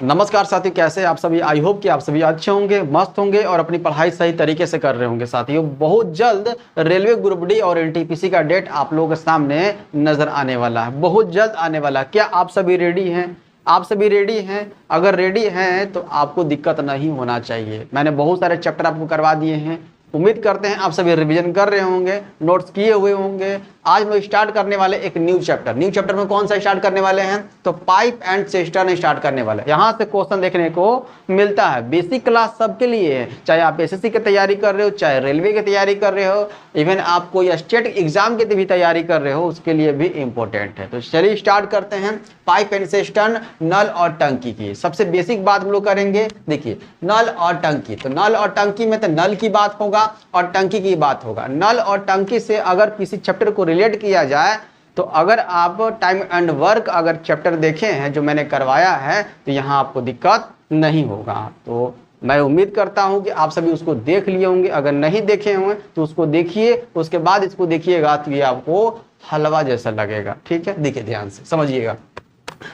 नमस्कार साथियों, कैसे आप सभी। आई होप कि आप सभी अच्छे होंगे, मस्त होंगे और अपनी पढ़ाई सही तरीके से कर रहे होंगे। साथियों, बहुत जल्द रेलवे ग्रुप डी और एनटीपीसी का डेट आप लोगों के सामने नजर आने वाला है, बहुत जल्द आने वाला है। क्या आप सभी रेडी हैं? आप सभी रेडी हैं? अगर रेडी हैं तो आपको दिक्कत नहीं होना चाहिए। मैंने बहुत सारे चैप्टर आपको करवा दिए हैं। उम्मीद करते हैं आप सभी रिवीजन कर रहे होंगे, नोट्स किए हुए होंगे। आज हम लोग स्टार्ट करने वाले एक न्यू चैप्टर। न्यू चैप्टर में कौन सा स्टार्ट करने वाले हैं? तो पाइप एंड सिस्टर्न स्टार्ट करने वाले। यहाँ से क्वेश्चन देखने को मिलता है। बेसिक क्लास सबके लिए है, चाहे आप एसएससी की तैयारी कर रहे हो, चाहे रेलवे की तैयारी कर रहे हो, इवन आप कोई स्टेट एग्जाम की भी तैयारी कर रहे हो, उसके लिए भी इंपॉर्टेंट है। तो चलिए स्टार्ट करते हैं पाइप एंड सिस्टर्न, नल और टंकी की। सबसे बेसिक बात हम लोग करेंगे। देखिए, नल और टंकी, तो नल और टंकी में तो नल की बात होगा और टंकी की बात होगा। नल और टंकी से अगर किसी चैप्टर को रिलेट किया जाए तो अगर आप टाइम एंड वर्क अगर चैप्टर देखे हैं जो मैंने करवाया है तो यहाँ आपको दिक्कत नहीं होगा। तो मैं उम्मीद करता हूँ कि आप सभी उसको देख लिए होंगे। अगर नहीं देखे होंगे तो उसको देखिए, उसके बाद इसको देखिएगा तो ये आपको हलवा जैसा लगेगा। ठीक है, देखिए ध्यान से समझिएगा।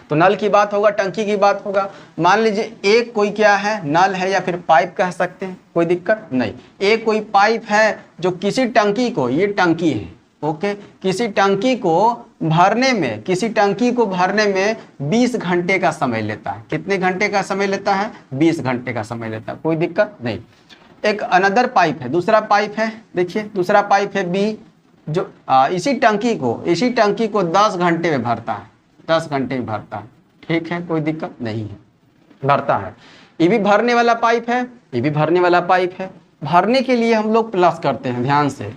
तो नल की बात होगा, टंकी की बात होगा। मान लीजिए एक कोई क्या है, नल है या फिर पाइप कह सकते हैं, कोई दिक्कत नहीं। एक कोई पाइप है जो किसी टंकी को, ये टंकी है, ओके, किसी टंकी को भरने में 20 घंटे का समय लेता है। कितने घंटे का समय लेता है? 20 घंटे का समय लेता है, कोई दिक्कत नहीं। एक अनदर पाइप है, दूसरा पाइप है, देखिए दूसरा पाइप है बी, जो इसी टंकी को 10 घंटे में भरता है, 10 घंटे में भरता है। ठीक है, कोई दिक्कत नहीं है, भरता है। ये भी भरने वाला पाइप है, ये भी भरने वाला पाइप है। भरने के लिए हम लोग प्लस करते हैं, ध्यान से।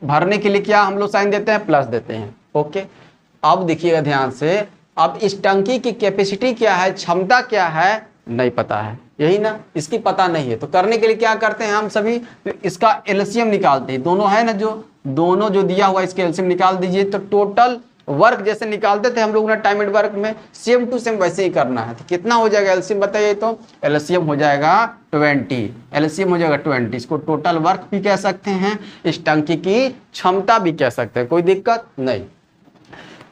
भरने के लिए क्या हम लोग साइन देते हैं? प्लस देते हैं। ओके, अब देखिएगा ध्यान से। अब इस टंकी की कैपेसिटी क्या है, क्षमता क्या है, नहीं पता है, यही ना, इसकी पता नहीं है। तो करने के लिए क्या करते हैं हम सभी? तो इसका एलसीएम निकालते हैं। दोनों है ना, दोनों जो दिया हुआ इसके एलसीएम निकाल दीजिए। तो टोटल वर्क जैसे निकालते थे हम लोग ना टाइम एंड वर्क में, सेम टू सेम वैसे ही करना है। तो कितना हो जाएगा एलसीएम बताइए? तो एलसीएम हो जाएगा 20। एलसीएम हो जाएगा 20। इसको टोटल वर्क भी कह सकते हैं, इस टंकी की क्षमता भी कह सकते हैं, कोई दिक्कत नहीं।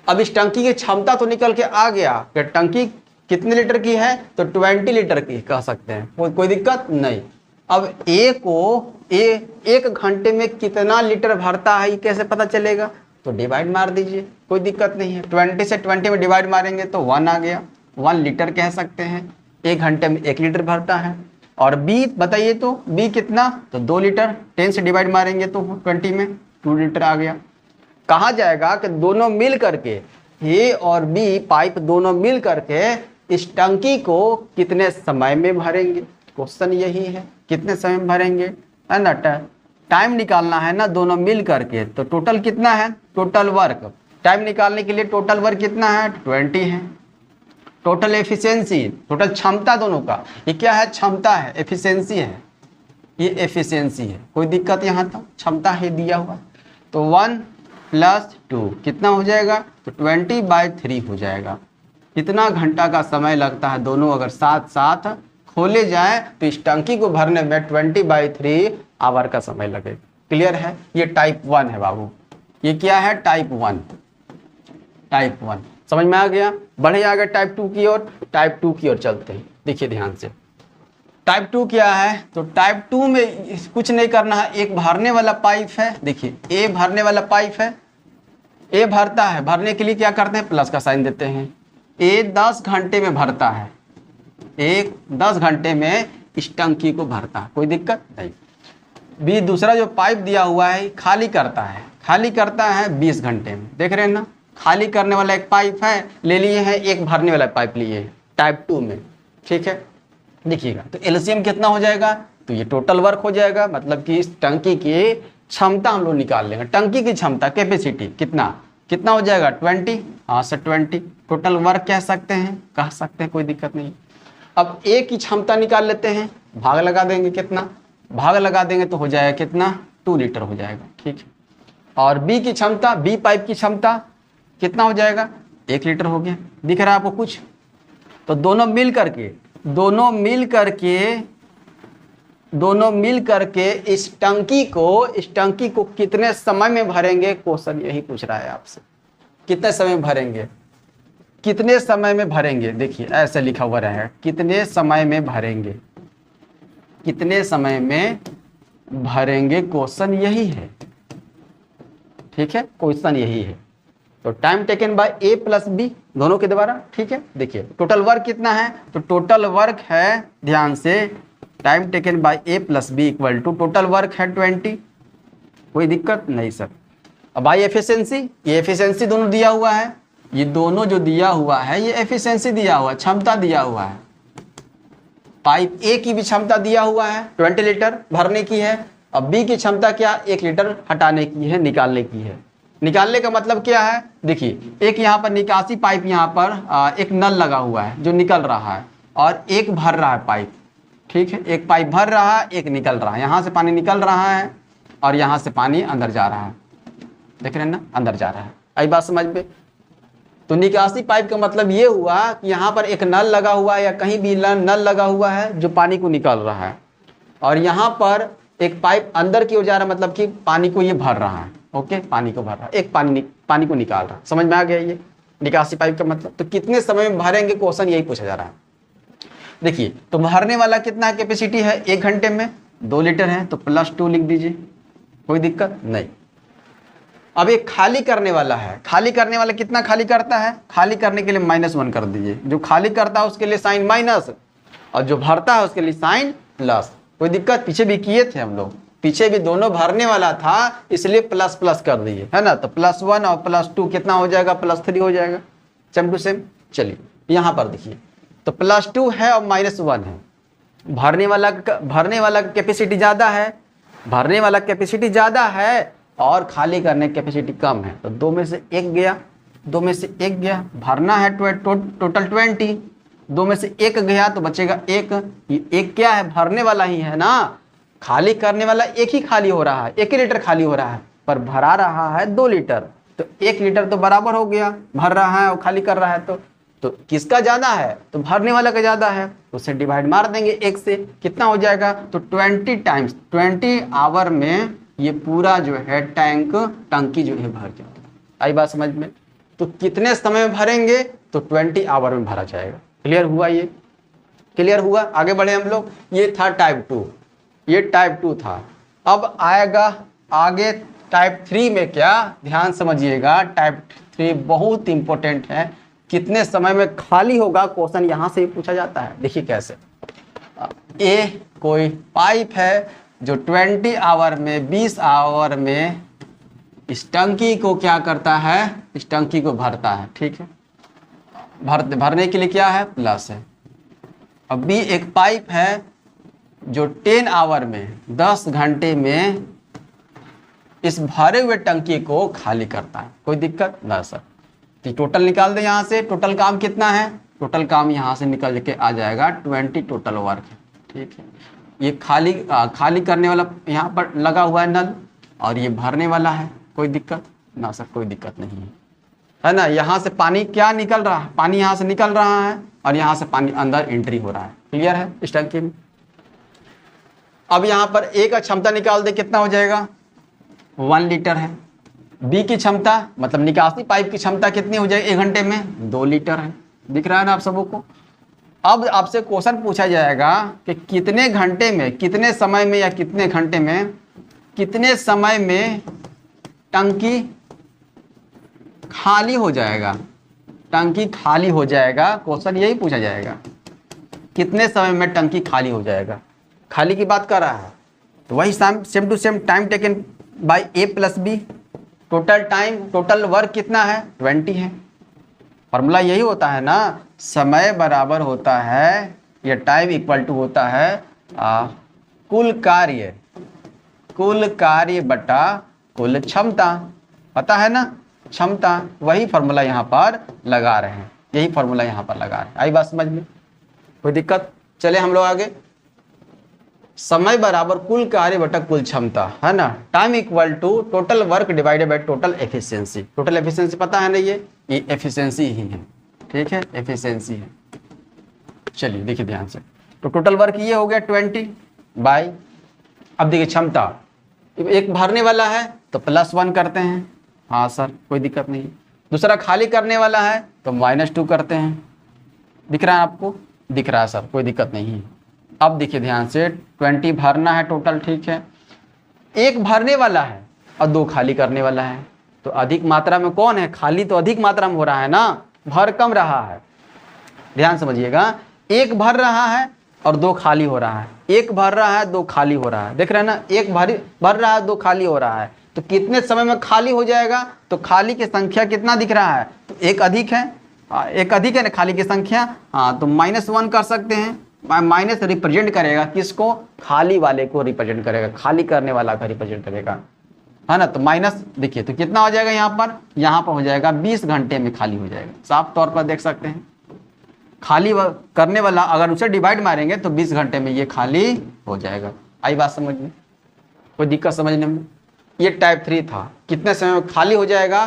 अब इस टंकी की क्षमता तो निकल के आ गया कि टंकी कितने लीटर की है, तो 20 लीटर की कह सकते हैं, कोई दिक्कत नहीं। अब एक घंटे में कितना लीटर भरता है, ये कैसे पता चलेगा? तो डिवाइड मार दीजिए, कोई दिक्कत नहीं है। 20 से 20 में डिवाइड मारेंगे तो 1 आ गया, 1 लीटर कह सकते हैं। 1 घंटे में 1 लीटर भरता है। और बी बताइए, तो बी कितना? तो 2 लीटर। 10 से डिवाइड मारेंगे तो 20 में 2 लीटर आ गया। कहा जाएगा कि दोनों मिल करके, ए और बी पाइप दोनों मिल करके इस टंकी को कितने समय में भरेंगे? क्वेश्चन यही है, कितने समय में भरेंगे, है ना। टाइम निकालना है ना दोनों मिल करके। तो टोटल कितना है? टोटल वर्क टाइम निकालने के लिए टोटल वर्क कितना है? 20 है। टोटल एफिशिएंसी, टोटल क्षमता दोनों का, ये क्या है? क्षमता है, एफिशिएंसी है, ये एफिशिएंसी है, कोई दिक्कत यहाँ तक क्षमता है दिया हुआ। तो 1 + 2 कितना हो जाएगा? तो 20/3 हो जाएगा। कितना घंटा का समय लगता है? दोनों अगर साथ साथ खोले जाए तो इस टंकी को भरने में 20/3 आवर का समय लगेगा। क्लियर है? ये टाइप 1 है बाबू। ये क्या है? टाइप 1। टाइप 1 समझ में आ गया? बढ़े आगे टाइप 2 की ओर। टाइप 2 की ओर चलते हैं, देखिए ध्यान से। टाइप 2 क्या है? तो टाइप 2 में कुछ नहीं करना है, एक भरने वाला पाइप है। देखिए ए भरने वाला पाइप है, ए भरता है। भरने के लिए क्या करते हैं? प्लस का साइन देते हैं। ए 10 घंटे में भरता है, 10 घंटे में इस टंकी को भरता है, कोई दिक्कत नहीं। बी दूसरा जो पाइप दिया हुआ है खाली करता है 20 घंटे में। देख रहे हैं ना, खाली करने वाला एक पाइप है ले लिए हैं, एक भरने वाला पाइप लिए हैं टाइप 2 में। ठीक है, देखिएगा। तो एलसीएम कितना हो जाएगा? तो ये टोटल वर्क हो जाएगा, मतलब कि इस टंकी की क्षमता हम लोग निकाल लेंगे। टंकी की क्षमता, कैपेसिटी कितना हो जाएगा? 20। हाँ सर 20। टोटल वर्क कह सकते हैं, कोई दिक्कत नहीं। अब ए की क्षमता निकाल लेते हैं, भाग लगा देंगे। कितना भाग लगा देंगे तो हो जाएगा कितना? 2 लीटर हो जाएगा। ठीक है। और बी की क्षमता, बी पाइप की क्षमता कितना हो जाएगा? 1 लीटर हो गया। दिख रहा है आपको कुछ? तो दोनों मिल करके इस टंकी को कितने समय में भरेंगे? क्वेश्चन यही पूछ रहा है आपसे, कितने समय में भरेंगे? कितने समय में भरेंगे, देखिए ऐसे लिखा हुआ रहेगा, कितने समय में भरेंगे, कितने समय में भरेंगे, क्वेश्चन यही है। ठीक है, क्वेश्चन यही है। तो time taken by A plus B दोनों के द्वारा। ठीक है, देखिए टोटल वर्क कितना है, तो टोटल वर्क है, ध्यान से, time taken by A plus B equal to total work है 20। कोई दिक्कत नहीं सर। अब बाई एफिशिएंसी, ये एफिशिएंसी दोनों दिया हुआ है, ये दोनों जो दिया हुआ है ये एफिशिएंसी दिया हुआ है, क्षमता दिया हुआ है। पाइप ए की भी क्षमता दिया हुआ है 20 लीटर भरने की है। अब बी की क्षमता क्या, 1 लीटर हटाने की है, निकालने की है। निकालने का मतलब क्या है, देखिए एक यहाँ पर निकासी पाइप, यहाँ पर एक नल लगा हुआ है जो निकल रहा है, और एक भर रहा है पाइप। ठीक है, एक पाइप भर रहा है, एक निकल रहा है, यहाँ से पानी निकल रहा है और यहाँ से पानी अंदर जा रहा है। देख रहे हैं ना, अंदर जा रहा है। आई बात समझ में। तो निकासी पाइप का मतलब ये हुआ कि यहाँ पर एक नल लगा हुआ है या कहीं भी नल लगा हुआ है जो पानी को निकाल रहा है, और यहाँ पर एक पाइप अंदर की ओर जा रहा है, मतलब कि पानी को ये भर रहा है। ओके, पानी को भर रहा है, एक पानी को निकाल रहा है। समझ में आ गया ये निकासी पाइप का मतलब। तो कितने समय में भरेंगे, क्वेश्चन यही पूछा जा रहा है। देखिए तो भरने वाला कितना कैपेसिटी है, 1 घंटे में 2 लीटर है, तो +2 लिख दीजिए, कोई दिक्कत नहीं। अब एक खाली करने वाला है, खाली करने वाला कितना खाली करता है, खाली करने के लिए -1 कर दीजिए। जो खाली करता है उसके लिए साइन माइनस, और जो भरता है उसके लिए साइन प्लस। कोई दिक्कत, पीछे भी किए थे हम लोग, पीछे भी दोनों भरने वाला था, इसलिए प्लस प्लस कर दिए, है ना। तो +1 और +2 कितना हो जाएगा, +3 हो जाएगा, सेम टू सेम। चलिए यहाँ पर देखिए, तो +2 है और -1 है। भरने वाला कैपेसिटी ज़्यादा है, भरने वाला कैपेसिटी ज़्यादा है और खाली करने की कैपेसिटी कम है, तो 2 में से 1 गया, 2 में से 1 गया। भरना है टोटल 20, 2 में से 1 गया तो बचेगा 1। ये 1 क्या है, भरने वाला ही है ना, खाली करने वाला 1 ही खाली हो रहा है, 1 ही लीटर खाली हो रहा है, पर भरा रहा है 2 लीटर। तो 1 लीटर तो बराबर हो गया, भर रहा है और खाली कर रहा है, तो किसका ज़्यादा है, तो भरने वाला का ज़्यादा है, उससे डिवाइड मार देंगे 1 से, कितना हो जाएगा, तो 20 टाइम्स 20 आवर में ये पूरा जो है टंकी जो है भर जाएगा। आई बात समझ में। तो कितने समय में भरेंगे, तो 20 आवर में भरा जाएगा। क्लियर हुआ, ये क्लियर हुआ। आगे बढ़े हम लोग। ये था टाइप 2, ये टाइप 2 था। अब आएगा आगे टाइप 3 में क्या, ध्यान समझिएगा, टाइप 3 बहुत इंपॉर्टेंट है। कितने समय में खाली होगा, क्वेश्चन यहाँ से ही पूछा जाता है। देखिए कैसे, ए कोई पाइप है जो 20 आवर में 20 आवर में इस टंकी को क्या करता है, इस टंकी को भरता है। ठीक है, भरने के लिए क्या है, प्लस है। अब बी एक पाइप है जो 10 आवर में 10 घंटे में इस भरे हुए टंकी को खाली करता है। कोई दिक्कत ना सर। तो टोटल निकाल दे यहाँ से, टोटल काम कितना है, टोटल काम यहाँ से निकल के आ जाएगा 20 टोटल वर्क है। ठीक है, ये खाली करने वाला यहाँ पर लगा हुआ है नल, और ये भरने वाला है। कोई दिक्कत ना सर, कोई दिक्कत नहीं है ना। यहाँ से पानी क्या निकल रहा है, पानी यहाँ से निकल रहा है और यहाँ से पानी अंदर एंट्री हो रहा है। क्लियर है इस टंकी में। अब यहाँ पर ए का क्षमता निकाल दे, कितना हो जाएगा, 1 लीटर है। बी की क्षमता मतलब निकासी पाइप की क्षमता कितनी हो जाएगी 1 घंटे में, 2 लीटर है। दिख रहा है ना आप सबों को। अब आपसे क्वेश्चन पूछा जाएगा कि कितने घंटे में, कितने समय में या कितने घंटे में, कितने समय में टंकी खाली हो जाएगा, टंकी खाली हो जाएगा। क्वेश्चन यही पूछा जाएगा, कितने समय में टंकी खाली हो जाएगा। खाली की बात कर रहा है, तो वही same to same time taken by A plus B. Total time, total work कितना है, 20 है। फॉर्मूला यही होता है ना, समय बराबर होता है, या टाइम इक्वल टू होता है कुल कार्य बटा कुल क्षमता। पता है ना, क्षमता। वही फॉर्मूला यहाँ पर लगा रहे हैं, यही फॉर्मूला यहाँ पर लगा रहे हैं। आई बात समझ में, कोई दिक्कत। चले हम लोग आगे। समय बराबर कुल कार्य बटा कुल क्षमता, है ना। Time equal to total work divided by total efficiency. Total efficiency पता है ना, ये एफिशिएंसी ही है। ठीक है, एफिशिएंसी है। चलिए देखिए ध्यान से, तो टोटल वर्क ये हो गया 20 बाय, अब देखिए क्षमता, एक भरने वाला है तो +1 करते हैं। हाँ सर, कोई दिक्कत नहीं। दूसरा खाली करने वाला है तो -2 करते हैं। दिख रहा है आपको? दिख रहा है सर, कोई दिक्कत नहीं है। अब देखिए ध्यान से, 20 भरना है टोटल, ठीक है। एक भरने वाला है और 2 खाली करने वाला है, तो अधिक मात्रा में कौन है? खाली तो अधिक मात्रा में हो रहा है ना, भर कम रहा है। ध्यान समझिएगा, एक भर रहा है और 2 खाली हो रहा है, एक भर रहा है 2 खाली हो रहा है। देख रहे हैं ना, एक भर रहा है 2 खाली हो रहा है, तो कितने समय में खाली हो जाएगा? तो खाली की संख्या कितना दिख रहा है? तो एक अधिक है, एक अधिक है ना खाली की संख्या। हाँ, तो -1 कर सकते हैं। माइनस रिप्रेजेंट करेगा किसको? खाली वाले को रिप्रेजेंट करेगा, खाली करने वाला का रिप्रेजेंट करेगा, है ना। तो माइनस देखिए तो कितना हो जाएगा यहाँ पर हो जाएगा 20 घंटे में खाली हो जाएगा। साफ तौर पर देख सकते हैं, खाली करने वाला अगर उसे डिवाइड मारेंगे तो 20 घंटे में ये खाली हो जाएगा। आई बात समझ में? कोई दिक्कत समझने में? ये टाइप 3 था। कितने समय में खाली हो जाएगा?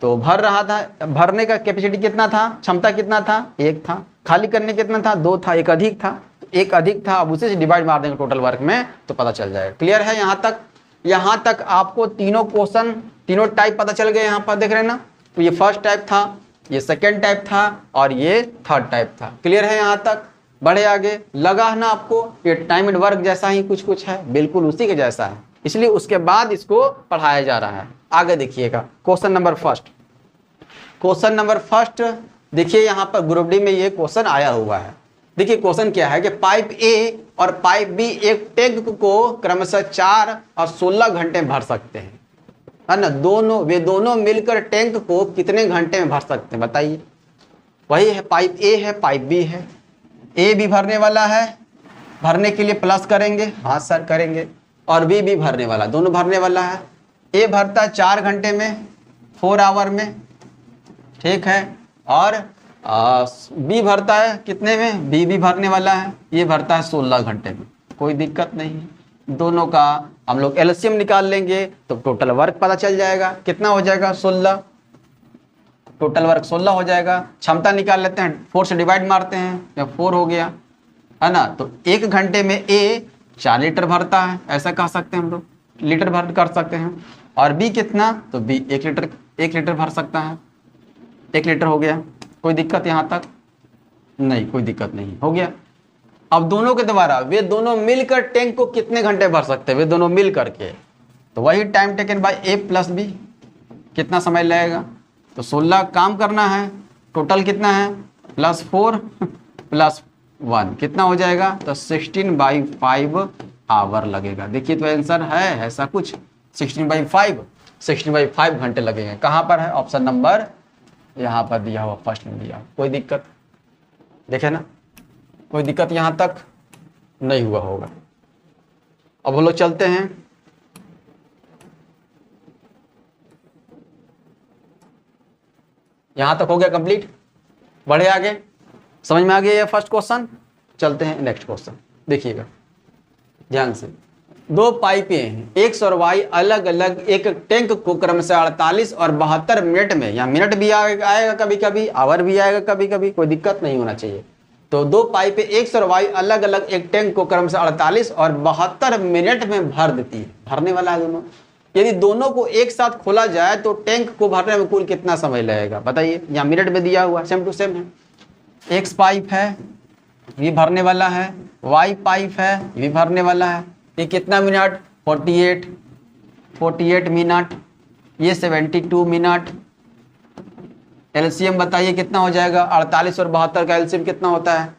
तो भर रहा था, भरने का कैपेसिटी कितना था, क्षमता कितना था? 1 था। खाली करने कितना था? 2 था। एक अधिक था, एक अधिक था। अब उसे से डिवाइड मार देंगे टोटल वर्क में तो पता चल जाएगा। क्लियर है यहाँ तक? यहाँ तक आपको तीनों क्वेश्चन, तीनों टाइप पता चल गए। यहाँ पर देख रहे हैं ना, तो ये फर्स्ट टाइप था, ये सेकेंड टाइप था और ये थर्ड टाइप था। क्लियर है यहाँ तक? बढ़े आगे। लगा है ना आपको ये टाइम एंड वर्क जैसा ही कुछ है, बिल्कुल उसी के जैसा है, इसलिए उसके बाद इसको पढ़ाया जा रहा है। आगे देखिएगा question number first. Question number first देखिए, यहाँ पर ग्रुप डी में ये क्वेश्चन आया हुआ है। देखिए क्वेश्चन क्या है कि पाइप ए और पाइप बी एक टैंक को क्रमशः 4 और 16 घंटे भर सकते हैं, है ना। वे दोनों मिलकर टैंक को कितने घंटे में भर सकते हैं बताइए। वही है, पाइप ए है, पाइप बी है। ए भी भरने वाला है, भरने के लिए प्लस करेंगे, हाँ सर करेंगे, और बी भी भरने वाला, दोनों भरने वाला है। ए भरता है 4 घंटे में, 4 आवर में, ठीक है। और बी भरता है कितने में? बी भी भरने वाला है, ये भरता है 16 घंटे में। कोई दिक्कत नहीं है। दोनों का हम लोग एलसीएम निकाल लेंगे तो टोटल वर्क पता चल जाएगा। कितना हो जाएगा? 16। टोटल वर्क 16 हो जाएगा। क्षमता निकाल लेते हैं, 4 से डिवाइड मारते हैं, या 4 हो गया, है ना। तो 1 घंटे में ए 4 लीटर भरता है, ऐसा कह सकते हैं हम लोग, लीटर भर कर सकते हैं। और बी कितना? तो बी 1 लीटर भर सकता है, 1 लीटर हो गया। कोई दिक्कत यहाँ तक? नहीं, कोई दिक्कत नहीं, हो गया। अब दोनों के द्वारा वे दोनों मिलकर टैंक को कितने घंटे भर सकते हैं? वे दोनों मिल करके, तो वही time taken by A plus B. कितना समय लगेगा? तो 16 काम करना है, टोटल कितना है? +4 +1 कितना हो जाएगा? तो 16/5 आवर लगेगा। देखिए तो आंसर है ऐसा कुछ, 16/5 घंटे लगेंगे। कहाँ पर है? ऑप्शन नंबर यहाँ पर दिया हुआ, फर्स्ट में दिया। कोई दिक्कत देखे ना? कोई दिक्कत यहाँ तक नहीं हुआ होगा। अब हम लोग चलते हैं, यहाँ तक हो गया कंप्लीट। बढ़े आगे, समझ में आ गया ये फर्स्ट क्वेश्चन। चलते हैं नेक्स्ट क्वेश्चन, देखिएगा ध्यान से। 2 पाइपें हैं, एक्स और वाई अलग अलग एक टैंक को क्रमशः 48 और 72 मिनट में, या मिनट भी आएगा कभी कभी, आवर भी आएगा कभी कभी, कोई दिक्कत नहीं होना चाहिए। तो 2 पाइपें एक्स और वाई अलग अलग एक टैंक को क्रमशः 48 और 72 मिनट में भर देती है। भरने वाला है दोनों। यदि दोनों को एक साथ खोला जाए तो टैंक को भरने में कुल कितना समय लगेगा बताइए। यहाँ मिनट में दिया हुआ, सेम टू सेम है। एक्स पाइप है, ये भरने वाला है, वाई पाइप है, ये भी भरने वाला है। ये कितना मिनट? 48 मिनट, ये 72 मिनट। एलसीएम बताइए कितना हो जाएगा? 48 और 72 का एलसीएम कितना होता है?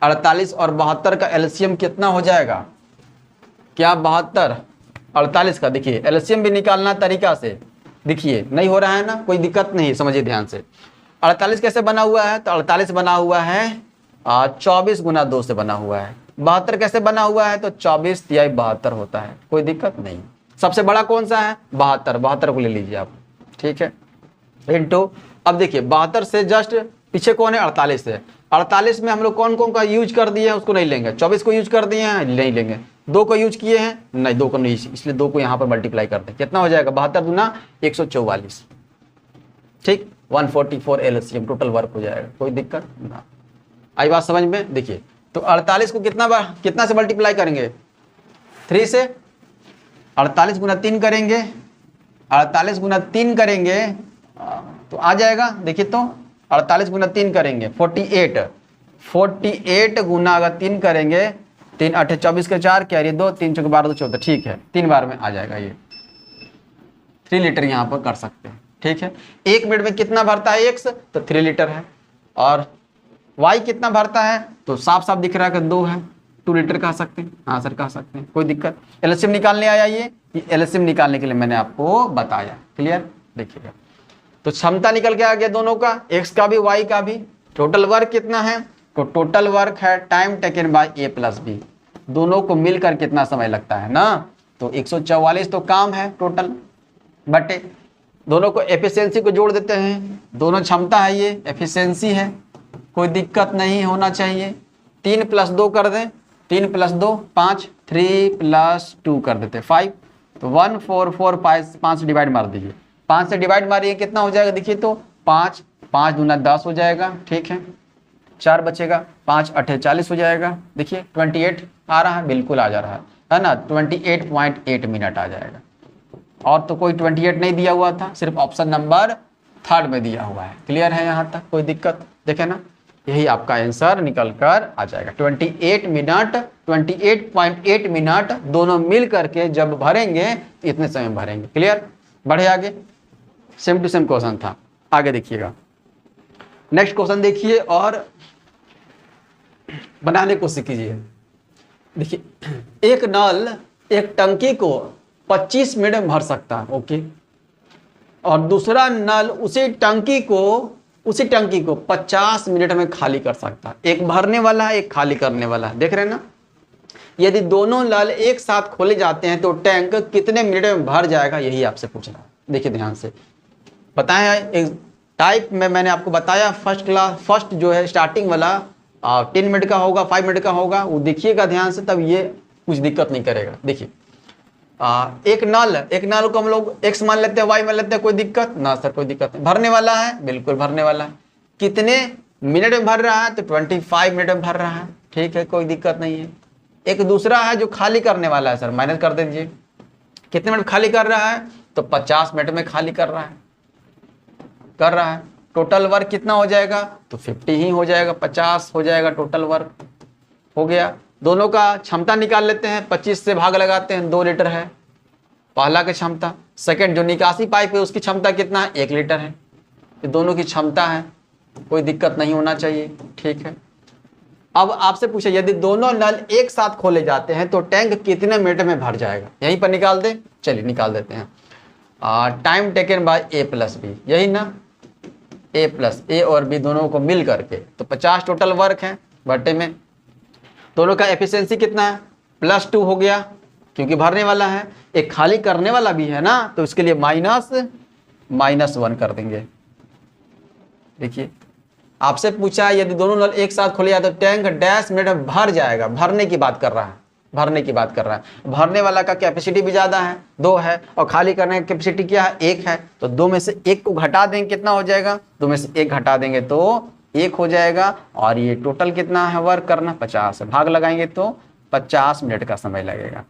48 और 72 का एलसीएम कितना हो जाएगा? क्या 72 48 का? देखिए एलसीएम भी निकालना तरीका से, देखिए नहीं हो रहा है ना, कोई दिक्कत नहीं, समझिए ध्यान से। 48 कैसे बना हुआ है? तो 48 बना हुआ है 24 × 2 से बना हुआ है। 72 कैसे बना हुआ है? तो 24 × 72 होता है, कोई दिक्कत नहीं। सबसे बड़ा कौन सा है? 72 को ले लीजिए आप, ठीक है। इंटू, अब देखिए 72 से जस्ट पीछे कौन है? 48 है। 48 में हम लोग कौन कौन का यूज कर दिए हैं उसको नहीं लेंगे। 24 को यूज कर दिए हैं, नहीं लेंगे। 2 को यूज किए हैं, नहीं 2 को नहीं, इसलिए 2 को यहाँ पर मल्टीप्लाई करते हैं। कितना हो जाएगा? 72 दूना 144, ठीक। 144 एलसीएम टोटल वर्क हो जाएगा, कोई दिक्कत ना। आई बात समझ में? देखिए तो 48 को कितना से मल्टीप्लाई करेंगे? 3 से। 48 × 3 करेंगे 48 गुना 3 करेंगे तो आ जाएगा। देखिए तो 48 गुना 3 करेंगे 48 गुना अगर 3 करेंगे, 3 8 24 के 4 कैरी 2, 3 चौके 12 2 14, ठीक है 3 बार में आ जाएगा। ये 3 लीटर यहाँ पर कर सकते हैं, ठीक है। 1 मिनट में कितना भरता है एक्स, तो 3 लीटर है। और वाई कितना भरता है, तो साफ साफ दिख रहा है कि 2 है, 2 लीटर कह सकते हैं। हाँ सर कह सकते हैं, कोई दिक्कत। एलसीएम निकालने आया ये एलसीएम निकालने के लिए मैंने आपको बताया, क्लियर। देखिएगा तो क्षमता निकल के आ गया दोनों का, एक्स का भी वाई का भी। टोटल वर्क कितना है, तो टोटल वर्क है time taken by A plus B, दोनों को मिलकर कितना समय लगता है ना, तो 144 तो काम है टोटल, बटे दोनों को एफिशिएंसी को जोड़ देते हैं, दोनों क्षमता है, ये एफिशिएंसी है, कोई दिक्कत नहीं होना चाहिए। 3 + 2 कर दें, 3 + 2 5, 3 + 2 कर देते 5, तो 1 4 4 5 डिवाइड मार दीजिए, 5 से डिवाइड मारिए कितना हो जाएगा, देखिए तो 5 5 दूना 10 हो जाएगा, ठीक है। 4 बचेगा, 5 8 40 हो जाएगा। देखिए 28 आ रहा है, बिल्कुल आ जा रहा है ना, 28.8 मिनट आ जाएगा। और तो कोई 28 नहीं दिया हुआ था, सिर्फ ऑप्शन नंबर 3 में दिया हुआ है। क्लियर है यहाँ तक, कोई दिक्कत, देखे ना, यही आपका आंसर निकल कर आ जाएगा। 28 मिनट 28.8 मिनट दोनों मिल करके जब भरेंगे तो इतने समय भरेंगे। क्लियर, बढ़े आगे, सेम टू सेम क्वेश्चन था। आगे देखिएगा, नेक्स्ट क्वेश्चन देखिए और बनाने को सीखिए। देखिए एक नल एक टंकी को 25 मिनट में भर सकता है, ओके, और दूसरा नल उसी टंकी को 50 मिनट में खाली कर सकता है। एक भरने वाला है, एक खाली करने वाला है, देख रहे हैं ना। यदि दोनों नल एक साथ खोले जाते हैं तो टैंक कितने मिनट में भर जाएगा, यही आपसे पूछ रहा है। देखिए ध्यान से बताया, एक टाइप में मैंने आपको बताया, फर्स्ट जो है स्टार्टिंग वाला 10 मिनट का होगा, 5 मिनट का होगा, वो देखिएगा ध्यान से, तब ये कुछ दिक्कत नहीं करेगा। देखिए एक नल को हम लोग x मान लेते हैं, y मान लेते हैं, कोई दिक्कत ना सर, कोई दिक्कत नहीं। भरने वाला है, बिल्कुल भरने वाला है। कितने मिनट में भर रहा है, तो 25 मिनट में भर रहा है, ठीक है, कोई दिक्कत नहीं है। एक दूसरा है जो खाली करने वाला है, सर माइनस कर दीजिए, कितने मिनट खाली कर रहा है, तो 50 मिनट में खाली कर रहा है। टोटल वर्क कितना हो जाएगा, तो 50 ही हो जाएगा, 50 हो जाएगा टोटल वर्क, हो गया। दोनों का क्षमता निकाल लेते हैं, 25 से भाग लगाते हैं, 2 लीटर है पहला की क्षमता। सेकंड जो निकासी पाइप है उसकी क्षमता कितना है, 1 लीटर है। ये दोनों की क्षमता है, कोई दिक्कत नहीं होना चाहिए, ठीक है। अब आपसे पूछे यदि दोनों नल एक साथ खोले जाते हैं तो टैंक कितने मिनट में भर जाएगा, यहीं पर निकाल दें, चलिए निकाल देते हैं। Time taken by A plus B, यही ना, ए और बी दोनों को मिल करके, तो 50 टोटल वर्क है, बटे में दोनों का एफिशिएंसी कितना है, +2 हो गया क्योंकि भरने वाला है, एक खाली करने वाला भी है ना, तो इसके लिए -1 कर देंगे। देखिए आपसे पूछा यदि दोनों नल एक साथ खोले जाए तो टैंक डैश मिनट में भर जाएगा, भरने की बात कर रहा है, भरने वाला का कैपेसिटी भी ज़्यादा है, 2 है, और खाली करने की कैपेसिटी क्या है, 1 है, तो 2 में से 1 को घटा देंगे, कितना हो जाएगा, 2 में से 1 घटा देंगे तो 1 हो जाएगा। और ये टोटल कितना है वर्क करना, 50 है, भाग लगाएंगे तो 50 मिनट का समय लगेगा।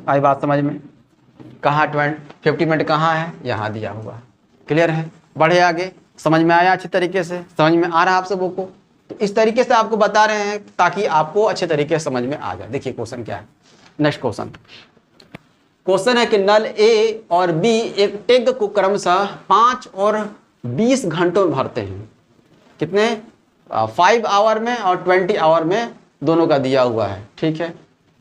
आई बात समझ में, कहाँ 50 मिनट कहाँ है, यहाँ दिया हुआ। क्लियर है, बढ़े आगे, समझ में आया, अच्छे तरीके से समझ में आ रहा है आप सबों को। तो इस तरीके से आपको बता रहे हैं ताकि आपको अच्छे तरीके से समझ में आ जाए। देखिए क्वेश्चन क्या है, नेक्स्ट क्वेश्चन है कि नल ए और बी एक टैंक को क्रमशः 5 और 20 घंटों में भरते हैं। कितने, 5 आवर में और 20 आवर में दोनों का दिया हुआ है, ठीक है।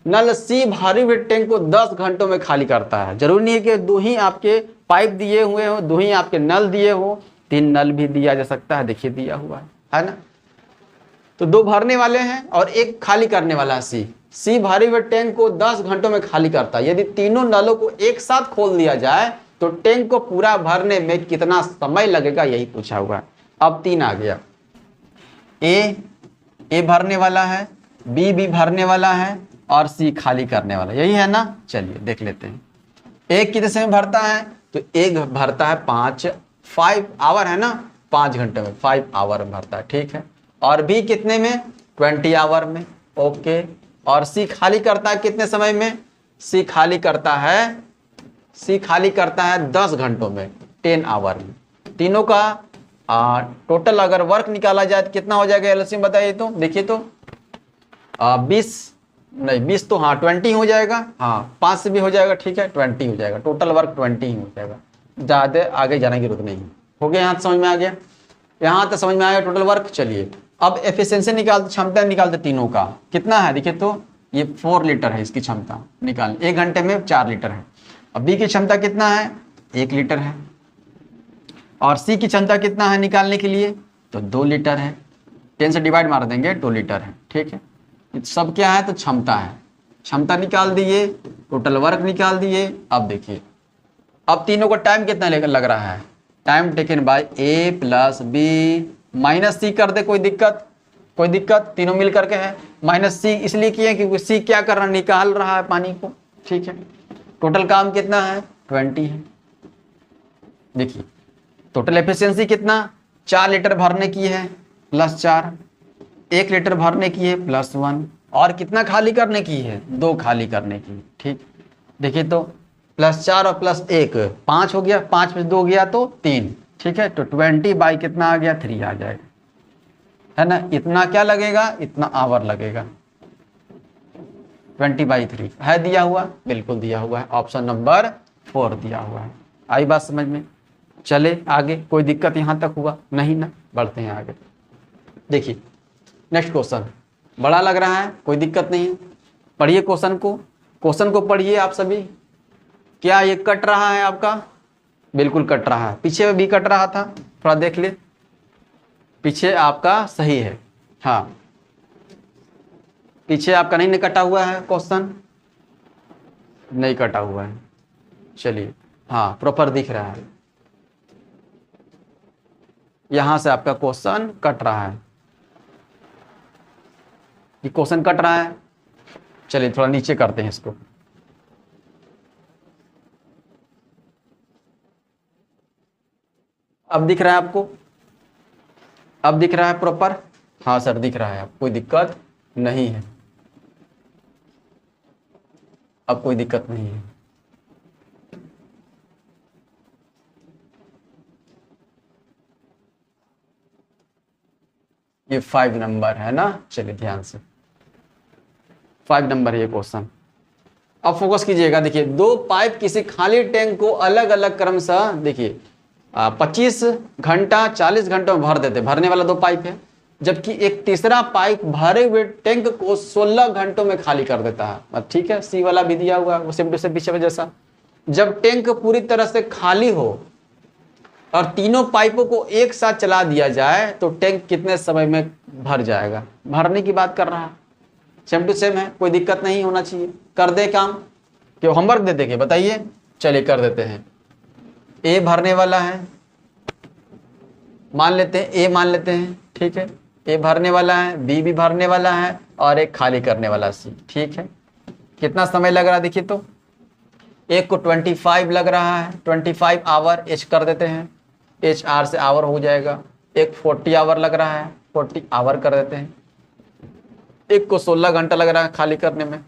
नल सी भारी हुए टैंक को 10 घंटों में खाली करता है। जरूरी नहीं है कि 2 ही आपके पाइप दिए हुए हो, 2 ही आपके नल दिए हो, 3 नल भी दिया जा सकता है, देखिए दिया हुआ है ना। तो 2 भरने वाले हैं और 1 खाली करने वाला है। सी भारी हुए टैंक को 10 घंटों में खाली करता है। यदि तीनों नलों को एक साथ खोल दिया जाए तो टैंक को पूरा भरने में कितना समय लगेगा, यही पूछा हुआ है। अब 3 आ गया, ए भरने वाला है, बी भी भरने वाला है और सी खाली करने वाला, यही है ना। चलिए देख लेते हैं, एक कितने समय भरता है, तो एक भरता है 5 आवर है ना, 5 घंटे में, 5 आवर में भरता है, ठीक है। और बी कितने में, 20 आवर में, ओके। और सी खाली करता है कितने समय में, सी खाली करता है सी खाली करता है 10 घंटों में, 10 आवर में। तीनों का टोटल अगर वर्क निकाला जाए तो कितना हो जाएगा एलसीएम बताइए तो। देखिए तो 20 नहीं 20 तो हाँ 20 हो जाएगा, हाँ 5 से भी हो जाएगा, ठीक है 20 हो जाएगा, टोटल वर्क 20 ही हो जाएगा, ज़्यादा आगे जाने की जरूरत नहीं है। हो गया यहाँ समझ में आ गया, यहाँ तक समझ में आया टोटल वर्क। चलिए अब एफिशिएंसी निकालते, क्षमता निकालते तीनों का कितना है। देखिए तो ये 4 लीटर है इसकी क्षमता निकाल, 1 घंटे में 4 लीटर है। अब बी की क्षमता कितना है 1 लीटर है, और सी की क्षमता कितना है निकालने के लिए तो 2 लीटर है। 10 से डिवाइड मार देंगे 2 लीटर है, ठीक है। सब क्या है तो क्षमता है, क्षमता निकाल दिए, टोटल वर्क निकाल दिए। अब देखिए अब तीनों को टाइम कितना लग रहा है, time taken by A plus B minus C कर दे, कोई दिक्कत, कोई दिक्कत, तीनों मिल करके है। माइनस सी इसलिए किए क्योंकि सी क्या कर रहा है निकाल रहा है पानी को, ठीक है। टोटल काम कितना है 20 है। देखिए टोटल एफिशिएंसी कितना 4 लीटर भरने की है प्लस 4, 1 लीटर भरने की है प्लस 1, और कितना खाली करने की है 2 खाली करने की, ठीक। देखिए तो प्लस 4 और प्लस 1 5 हो गया, 5 में 2 गया तो 3, ठीक है। तो 20 बाई कितना आ गया 3 आ जाएगा, है ना। इतना क्या लगेगा, इतना आवर लगेगा, 20/3 है दिया हुआ, बिल्कुल दिया हुआ है, ऑप्शन नंबर 4 दिया हुआ है। आई बात समझ में। चले आगे, कोई दिक्कत यहाँ तक हुआ नहीं ना, बढ़ते हैं आगे। देखिए नेक्स्ट क्वेश्चन बड़ा लग रहा है, कोई दिक्कत नहीं है, पढ़िए क्वेश्चन को, क्वेश्चन को पढ़िए आप सभी। क्या ये कट रहा है आपका, बिल्कुल कट रहा है, पीछे में भी कट रहा था, थोड़ा देख ले, पीछे आपका सही है, हाँ पीछे आपका नहीं कटा हुआ है, क्वेश्चन नहीं कटा हुआ है। चलिए हाँ प्रॉपर दिख रहा है, यहां से आपका क्वेश्चन कट रहा है, ये क्वेश्चन कट रहा है। चलिए थोड़ा नीचे करते हैं इसको, अब दिख रहा है आपको, अब दिख रहा है प्रॉपर, हाँ सर दिख रहा है, अब कोई दिक्कत नहीं है, अब कोई दिक्कत नहीं है। ये 5 नंबर है ना, चलिए ध्यान से 5 नंबर है ये क्वेश्चन। अब फोकस कीजिएगा, देखिए 2 पाइप किसी खाली टैंक को अलग अलग क्रमशः देखिए 25 घंटा 40 घंटों में भर देते, भरने वाला 2 पाइप है, जबकि एक तीसरा पाइप भरे हुए टैंक को 16 घंटों में खाली कर देता है, ठीक है। सी वाला भी दिया हुआ है सेम टू सेम पीछे जैसा। जब टैंक पूरी तरह से खाली हो और तीनों पाइपों को एक साथ चला दिया जाए तो टैंक कितने समय में भर जाएगा, भरने की बात कर रहा है, सेम टू सेम है, कोई दिक्कत नहीं होना चाहिए। कर दे काम, क्यों होमवर्क दे देंगे बताइए, चलिए कर देते हैं। ए भरने वाला है, मान लेते हैं ए मान लेते हैं, ठीक है, ए भरने वाला है, बी भी भरने वाला है, और एक खाली करने वाला सी, ठीक है। कितना समय लग रहा है देखिए तो, एक को 25 लग रहा है, 25 आवर, एच कर देते हैं, एच आर से आवर हो जाएगा। एक 40 आवर लग रहा है, 40 आवर कर देते हैं। एक को 16 घंटा लग रहा है खाली करने में,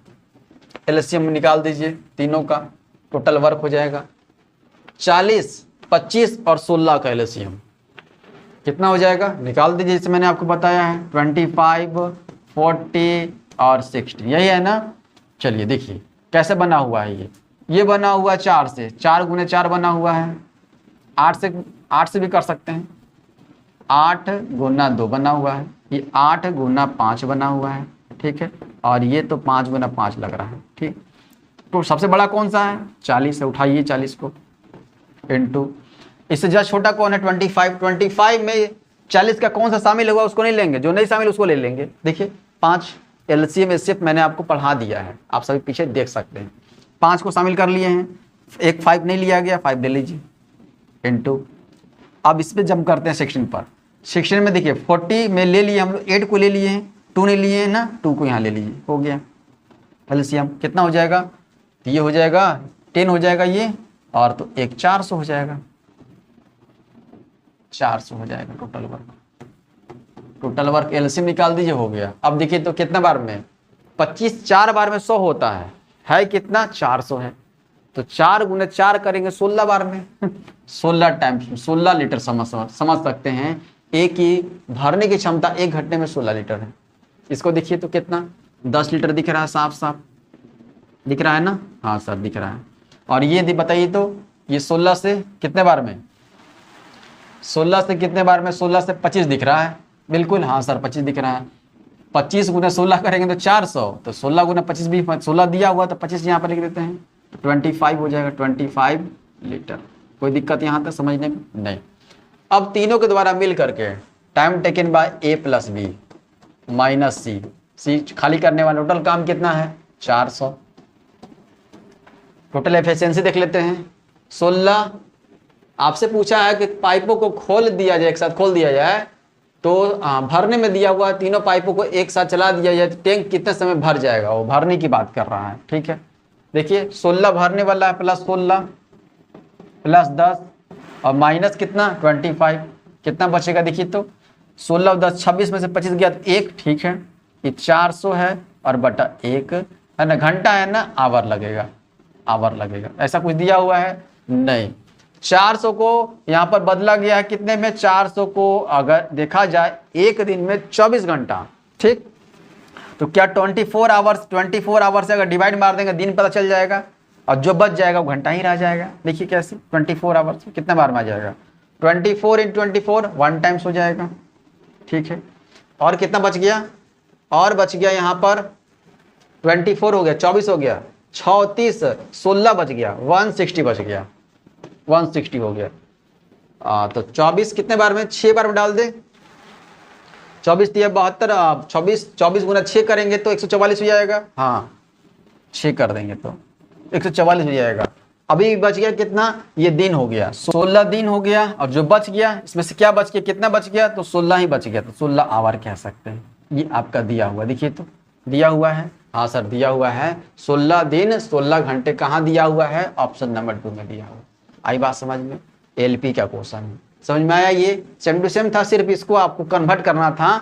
एलसीएम निकाल दीजिए तीनों का, टोटल वर्क हो जाएगा 40, 25 और 16 का एलसीएम कितना हो जाएगा, निकाल दीजिए, जैसे मैंने आपको बताया है 25, 40 और 60, यही है ना। चलिए देखिए कैसे बना हुआ है, ये बना हुआ 4 से, 4 गुने 4 बना हुआ है, 8 से भी कर सकते हैं, 8 गुना 2 बना हुआ है, ये 8 गुना 5 बना हुआ है, ठीक है, और ये तो 5 गुना 5 लग रहा है, ठीक। तो सबसे बड़ा कौन सा है 40 है, उठाइए 40 को, इनटू इससे जरा छोटा कौन है 25, 25 में 40 का कौन सा शामिल हुआ उसको नहीं लेंगे, जो नहीं शामिल उसको ले लेंगे। देखिए 5 एलसीएम एचसीएफ मैंने आपको पढ़ा दिया है, आप सभी पीछे देख सकते हैं, 5 को शामिल कर लिए हैं, एक 5 नहीं लिया गया, 5 ले लीजिए, इनटू। अब इस पर जंप करते हैं सेक्शन पर, सेक्शन में देखिए 40 में ले लिए हम लोग, 8 को ले लिए हैं, 2 नहीं लिए हैं ना, 2 को यहाँ ले लीजिए, हो गया एलसीएम कितना हो जाएगा, ये हो जाएगा 10 हो जाएगा ये, और तो एक 400 हो जाएगा, 400 हो जाएगा total work, total work LCM निकाल दीजिए, हो गया। अब देखिए तो कितना बार में 25, 4 बार में 100 होता है कितना 400 है, तो 4 गुने 4 करेंगे 16 बार में 16 टाइम 16 लीटर समझ सकते हैं। एक ही भरने की क्षमता 1 घंटे में 16 लीटर है। इसको देखिए तो कितना 10 लीटर दिख रहा है, साफ साफ दिख रहा है ना। हाँ सर दिख रहा है। और ये बताइए तो ये 16 से कितने बार में, 16 से कितने बार में, 16 से 25 दिख रहा है। बिल्कुल हाँ सर 25 दिख रहा है। 25 गुना 16 करेंगे तो 400, तो 16 गुना 25 भी 16 दिया हुआ तो 25 यहाँ पर लिख देते हैं, तो 25 हो जाएगा, 25 लीटर। कोई दिक्कत यहाँ तक समझने में नहीं। अब तीनों के द्वारा मिल करके time taken by A plus B minus C खाली करने वाला टोटल काम कितना है 400। टोटल एफिशिएंसी देख लेते हैं 16। आपसे पूछा है कि पाइपों को खोल दिया जाए, एक साथ खोल दिया जाए तो भरने में दिया हुआ तीनों पाइपों को एक साथ चला दिया जाए तो टैंक कितने समय भर जाएगा, वो भरने की बात कर रहा है। ठीक है देखिए 16 भरने वाला है, प्लस 16 प्लस 10 और माइनस कितना 25, कितना बचेगा देखिए तो 16 और 10 26 में से 25 गया तो 1। ठीक है ये 400 है और बटा 1 है ना, घंटा है ना, आवर लगेगा, आवर लगेगा। ऐसा कुछ दिया हुआ है नहीं। 400 को यहाँ पर बदला गया है कितने में, 400 को अगर देखा जाए एक दिन में 24 घंटा। ठीक तो क्या 24 आवर्स से अगर डिवाइड मार देंगे दिन पता चल जाएगा और जो बच जाएगा वो घंटा ही रह जाएगा। देखिए कैसे 24 आवर्स कितने बार में आ जाएगा, 24 × 24 1 टाइम्स हो जाएगा। ठीक है और कितना बच गया, और बच गया यहाँ पर 24 हो गया, 24 हो गया, 36 16 बच गया, 160 बच गया, 160 हो गया। तो 24 कितने बार में, 6 बार में डाल दे, 24 × 72 24 गुना 6 करेंगे तो 144 हो जाएगा। हाँ 6 कर देंगे तो 144 हो जाएगा। अभी बच गया कितना, ये दिन हो गया 16 दिन हो गया, और जो बच गया इसमें से क्या बच गया, कितना बच गया, तो 16 ही बच गया, तो 16 आवर कह सकते हैं। ये आपका दिया हुआ, देखिए तो दिया हुआ है। हाँ सर दिया हुआ है 16 दिन 16 घंटे, कहाँ दिया हुआ है, ऑप्शन नंबर 2 में दिया हुआ। आई बात समझ में, एलपी का क्वेश्चन है, समझ में आया। ये सेम टू सेम था, सिर्फ इसको आपको कन्वर्ट करना था,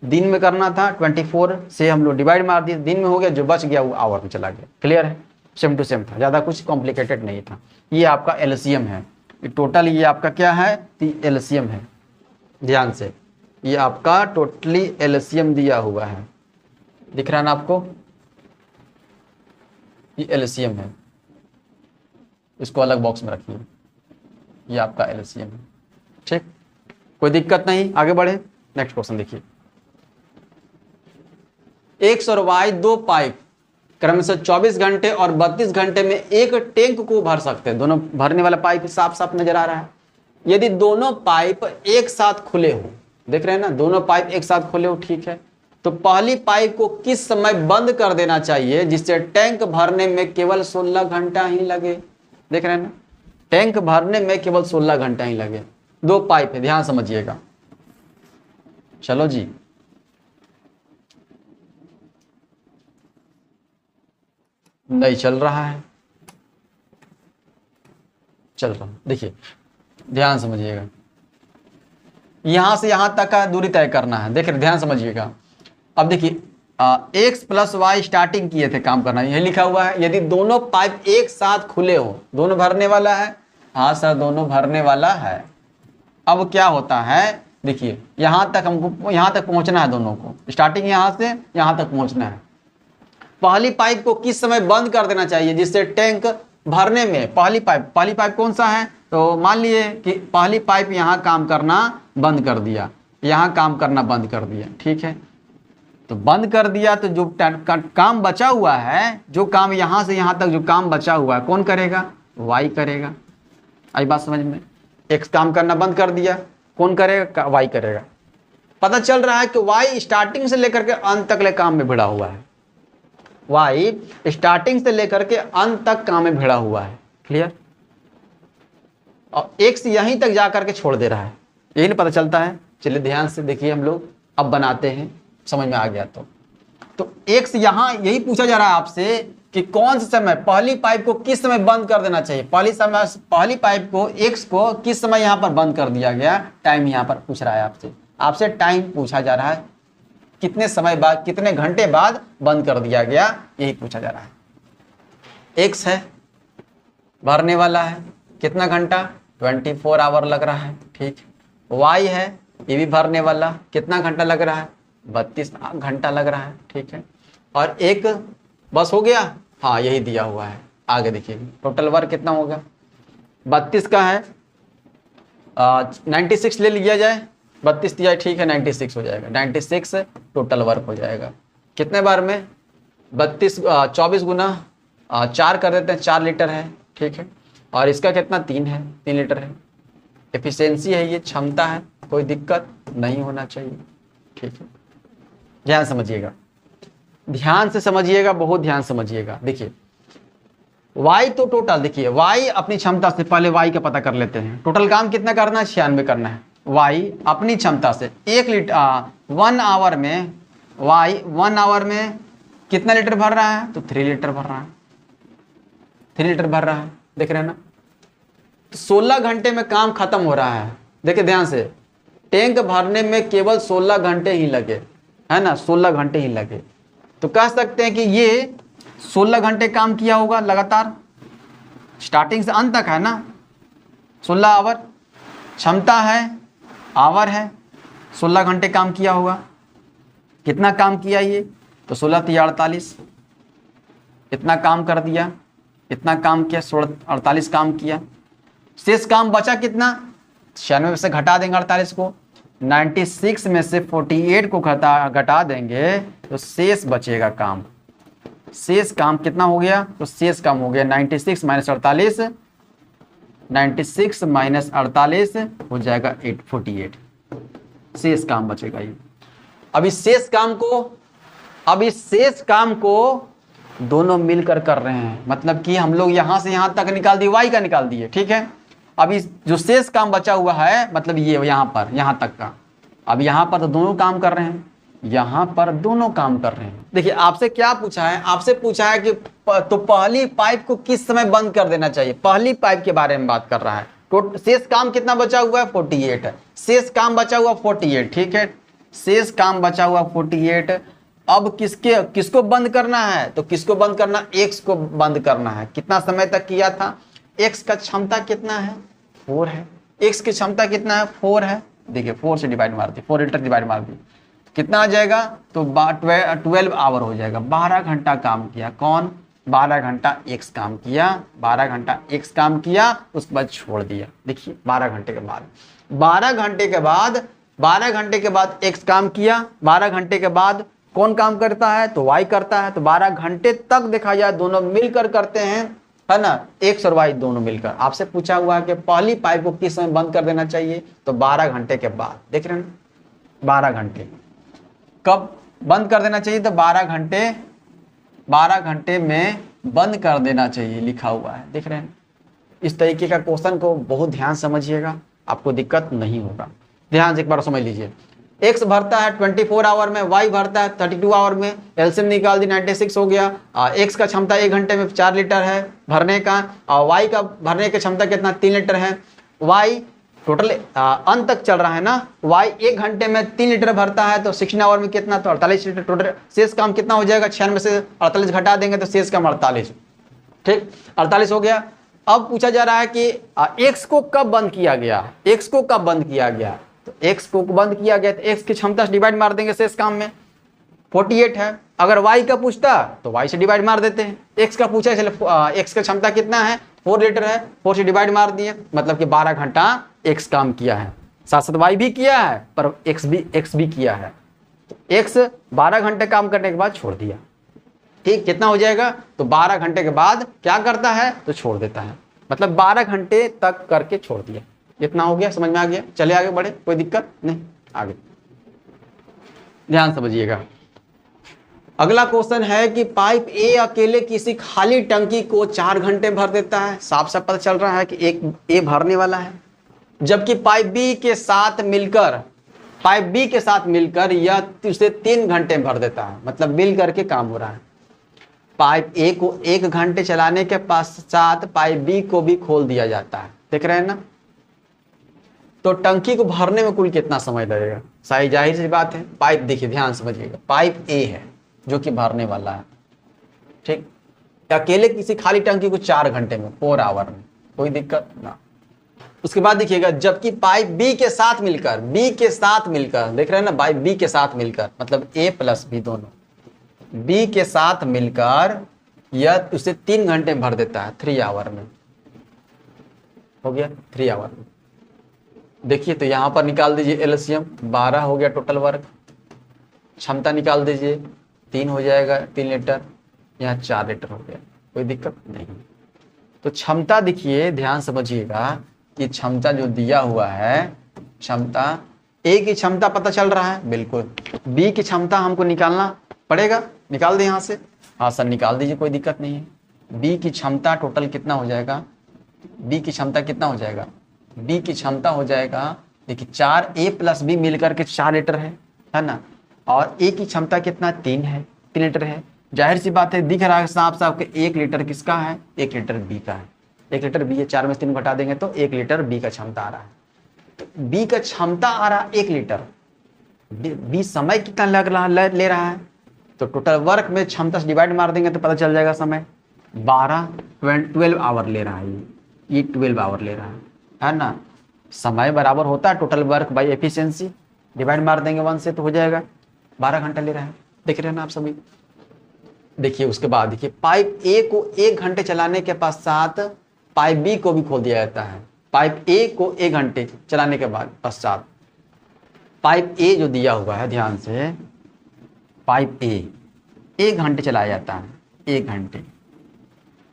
दिन में करना था। 24 से हम लोग डिवाइड मार दिए, दिन में हो गया, जो बच गया वो आवर में चला गया। क्लियर है, सेम टू सेम था, ज़्यादा कुछ कॉम्प्लिकेटेड नहीं था। ये आपका एलसीएम है, टोटल ये आपका क्या है, एलसीएम है। ध्यान से ये आपका टोटली एलसीएम दिया हुआ है, दिख रहा है ना आपको, ये एलसीएम है। इसको अलग बॉक्स में रखिए, ये आपका एलसीएम है। ठीक कोई दिक्कत नहीं, आगे बढ़े। नेक्स्ट क्वेश्चन देखिए, एक्स और वाई दो पाइप क्रमशः 24 घंटे और 32 घंटे में एक टैंक को भर सकते हैं। दोनों भरने वाला पाइप साफ साफ नजर आ रहा है। यदि दोनों पाइप एक साथ खुले हो, देख रहे हैं ना, दोनों पाइप एक साथ खुले हो, ठीक है, तो पहली पाइप को किस समय बंद कर देना चाहिए जिससे टैंक भरने में केवल 16 घंटा ही लगे। देख रहे हैं ना, टैंक भरने में केवल 16 घंटा ही लगे। दो पाइप है, ध्यान समझिएगा। चलो जी, नहीं चल रहा है, चल रहा, देखिए ध्यान समझिएगा। यहां से यहां तक का दूरी तय करना है, देख रहे, ध्यान समझिएगा। अब देखिए एक्स प्लस वाई स्टार्टिंग किए थे काम करना, यही लिखा हुआ है। यदि दोनों पाइप एक साथ खुले हो, दोनों भरने वाला है, हाँ सर दोनों भरने वाला है। अब क्या होता है, देखिए यहां तक हमको, यहां तक पहुंचना है, दोनों को स्टार्टिंग यहां से यहां तक पहुंचना है। पहली पाइप को किस समय बंद कर देना चाहिए जिससे टैंक भरने में, पहली पाइप कौन सा है, तो मान लिए कि पहली पाइप यहां काम करना बंद कर दिया, यहां काम करना बंद कर दिया, ठीक है, तो बंद कर दिया, तो जो काम बचा हुआ है, जो काम यहां से यहां तक जो काम बचा हुआ है, कौन करेगा, वाई करेगा। आई बात समझ में, एक्स काम करना बंद कर दिया, कौन करेगा, वाई करेगा। पता चल रहा है कि वाई स्टार्टिंग से लेकर के अंत तक ले काम में भिड़ा हुआ है, वाई स्टार्टिंग से लेकर के अंत तक काम में भिड़ा हुआ है। क्लियर, और एक्स यहीं तक जाकर के छोड़ दे रहा है, यही नहीं पता चलता है। चलिए ध्यान से देखिए, हम लोग अब बनाते हैं, समझ में आ गया। तो एक्स यहां यही पूछा जा रहा है आपसे कि कौन सा समय पहली पाइप को किस समय बंद कर देना चाहिए। पहली पाइप को एक्स को किस समय यहां पर बंद कर दिया गया, टाइम यहां पर पूछ रहा है आपसे टाइम पूछा जा रहा है, कितने समय बाद, कितने घंटे बाद बंद कर दिया गया, यही पूछा जा रहा है। एक्स है, भरने वाला है, कितना घंटा, 24 आवर लग रहा है, ठीक। वाई है, ये भी भरने वाला, कितना घंटा लग रहा है, 32 घंटा लग रहा है, ठीक है। और एक बस हो गया, हाँ यही दिया हुआ है। आगे देखिए टोटल वर्क कितना होगा, 32 का है, 96 ले लिया जाए, 32 दिया है, ठीक है, 96 हो जाएगा, 96 टोटल वर्क हो जाएगा। कितने बार में, 24 गुना 4 कर देते हैं, 4 लीटर है, ठीक है। और इसका कितना, 3 है, 3 लीटर है। एफिशिएंसी है, ये क्षमता है, कोई दिक्कत नहीं होना चाहिए, ठीक है। ध्यान समझिएगा, ध्यान से समझिएगा, बहुत ध्यान समझिएगा। देखिए वाई तो टोटल, देखिए वाई अपनी क्षमता से, पहले वाई का पता कर लेते हैं। टोटल काम कितना करना है, 96 करना है। वाई अपनी क्षमता से 1 लीटर 1 आवर में, वाई 1 आवर में कितना लीटर भर रहा है, तो 3 लीटर भर रहा है, 3 लीटर भर रहा है, देख रहे हैं ना। तो 16 घंटे में काम खत्म हो रहा है। देखिए ध्यान से, टैंक भरने में केवल 16 घंटे ही लगे, है ना, 16 घंटे ही लगे। तो कह सकते हैं कि ये 16 घंटे काम किया होगा लगातार, स्टार्टिंग से अंत तक, है ना। 16 आवर क्षमता है, आवर है, 16 घंटे काम किया होगा। कितना काम किया ये, तो 16 × 48, इतना काम कर दिया, इतना काम किया, 48 काम किया। शेष काम बचा कितना, 96 में से घटा देंगे 48 को, 96 में से 48 को घटा देंगे तो शेष बचेगा काम। शेष काम कितना हो गया, तो शेष काम हो गया 96 - 48, 96 - 48 हो जाएगा 48, शेष काम बचेगा ये। अब इस शेष काम को दोनों मिलकर कर रहे हैं, मतलब कि हम लोग यहां से यहां तक निकाल दिए, वाई का निकाल दिए, ठीक है। अब इस जो शेष काम बचा हुआ है, मतलब ये यहां तक का, अब यहां पर तो दोनों काम कर रहे हैं, यहां पर दोनों काम कर रहे हैं। देखिए आपसे क्या पूछा है, आपसे पूछा है कि तो पहली पाइप को किस समय बंद कर देना चाहिए, पहली पाइप के बारे में बात कर रहा है। तो शेष काम कितना बचा हुआ है, 48 है, शेष काम बचा हुआ 48, ठीक है, शेष काम बचा हुआ 48। अब किसको बंद करना है, तो किसको बंद करना, एक्स को बंद करना है। कितना समय तक किया था, एक्स का क्षमता कितना है, 4 है, एक्स की क्षमता कितना है, 4 है। देखिए 4 से डिवाइड मार दी, 4 लीटर डिवाइड मार दी, कितना आ जाएगा, तो 12 आवर हो जाएगा। 12 घंटा काम किया, कौन, 12 घंटा एक्स काम किया, 12 घंटा एक्स काम किया, उसके बाद छोड़ दिया। देखिए 12 घंटे के बाद, 12 घंटे के बाद, 12 घंटे के बाद एक्स काम किया, 12 घंटे के बाद कौन काम करता है, तो वाई करता है। तो 12 घंटे तक देखा जाए दोनों मिलकर करते हैं, है ना, एक्स और वाई दोनों मिलकर। आपसे पूछा हुआ है कि पहली पाइप को किस समय बंद कर देना चाहिए, तो 12 घंटे के बाद। देख रहे हैं 12 घंटे कब बंद कर देना चाहिए, तो 12 घंटे में बंद कर देना चाहिए, लिखा हुआ है, देख रहे हैं। इस तरीके का क्वेश्चन को बहुत ध्यान समझिएगा, आपको दिक्कत नहीं होगा। ध्यान से एक बार समझ लीजिए, एक्स भरता है 24 आवर में, वाई भरता है 32 आवर में, एलसीएम निकाल दी, 96 हो गया। एक्स का क्षमता 1 घंटे में 4 लीटर है भरने का, और वाई का भरने की क्षमता कितना, 3 लीटर है। वाई टोटल अंत तक चल रहा है ना, वाई 1 घंटे में 3 लीटर भरता है, तो 16 आवर में कितना, तो 48 लीटर। टोटल शेष काम कितना हो जाएगा, 96 में से 48 घटा देंगे तो शेष काम 48, ठीक, 48 हो गया। अब पूछा जा रहा है कि एक्स को कब बंद किया गया, एक्स को कब बंद किया गया, तो एक्स को बंद किया गया तो एक्स की क्षमता से डिवाइड मार देंगे शेष काम में, 48 है। अगर वाई का पूछता तो वाई से डिवाइड मार देते हैं। एक्स का पूछा, चलो एक्स का क्षमता कितना है, 4 लीटर है, 4 से डिवाइड मार दिए, मतलब कि 12 घंटा एक्स काम किया है, साथ साथ वाई भी किया है, पर एक्स भी किया है। तो एक्स 12 घंटे काम करने के बाद छोड़ दिया, ठीक, कितना हो जाएगा, तो 12 घंटे के बाद क्या करता है, तो छोड़ देता है, मतलब 12 घंटे तक करके छोड़ दिया। इतना हो गया, समझ में आ गया, चले आगे बढ़े, कोई दिक्कत नहीं, आगे ध्यान समझिएगा। अगला क्वेश्चन है कि पाइप ए अकेले किसी खाली टंकी को 4 घंटे भर देता है। साफ साफ पता चल रहा है कि एक ए भरने वाला है, जबकि पाइप बी के साथ मिलकर यह उसे 3 घंटे भर देता है, मतलब मिल करके काम हो रहा है। पाइप ए को 1 घंटे चलाने के पश्चात पाइप बी को भी खोल दिया जाता है, देख रहे हैं ना। तो टंकी को भरने में कुल कितना समय लगेगा, सही जाहिर सी बात है। पाइप देखिए, ध्यान समझिएगा, पाइप ए है जो कि भरने वाला है, ठीक, अकेले किसी खाली टंकी को 4 घंटे में, 4 आवर में, कोई दिक्कत ना। उसके बाद देखिएगा, जबकि पाइप बी के साथ मिलकर, बी के साथ मिलकर, देख रहे हैं ना भाई, बी के साथ मिलकर मतलब ए प्लस बी दोनों बी के साथ मिलकर यह उसे 3 घंटे में भर देता है, 3 आवर में, हो गया 3 आवर में। देखिए तो यहां पर निकाल दीजिए एलसीएम, 12 हो गया टोटल वर्क, क्षमता निकाल दीजिए, 3 हो जाएगा 3 लीटर, यहाँ 4 लीटर हो गया, कोई दिक्कत नहीं। तो क्षमता देखिए, ध्यान समझिएगा कि क्षमता जो दिया हुआ है, क्षमता ए की क्षमता पता चल रहा है, बिल्कुल बी की क्षमता हमको निकालना पड़ेगा, निकाल दें यहाँ से, हाँ सर निकाल दीजिए, कोई दिक्कत नहीं है। बी की क्षमता टोटल कितना हो जाएगा, बी की क्षमता कितना हो जाएगा, बी की क्षमता हो जाएगा, देखिए 4 ए प्लस बी मिलकर के 4 लीटर है ना, और ए की क्षमता कितना 3 है, 3 लीटर है। जाहिर सी बात है, दिख रहा है साफ साफ कि 1 लीटर किसका है, 1 लीटर बी का है, 1 लीटर बी है, 4 में से 3 घटा देंगे तो 1 लीटर बी का क्षमता आ रहा है। तो बी का क्षमता आ रहा है 1 लीटर, बी समय कितना लग रहा ले रहा है, तो टोटल वर्क में क्षमता से डिवाइड मार देंगे तो पता चल जाएगा समय 12 आवर ले रहा है, ये 12 आवर ले रहा है ना। समय बराबर होता है total work by efficiency, divide मार देंगे 1 से तो हो जाएगा 12 घंटा ले रहा है, देख रहे हैं ना आप सभी। देखिए उसके बाद देखिए, पाइप ए को 1 घंटे चलाने के पश्चात पाइप बी को भी खोल दिया जाता है। पाइप ए को 1 घंटे चलाने के बाद पश्चात पाइप ए जो दिया हुआ है, ध्यान से, पाइप ए 1 घंटे चलाया जाता है, 1 घंटे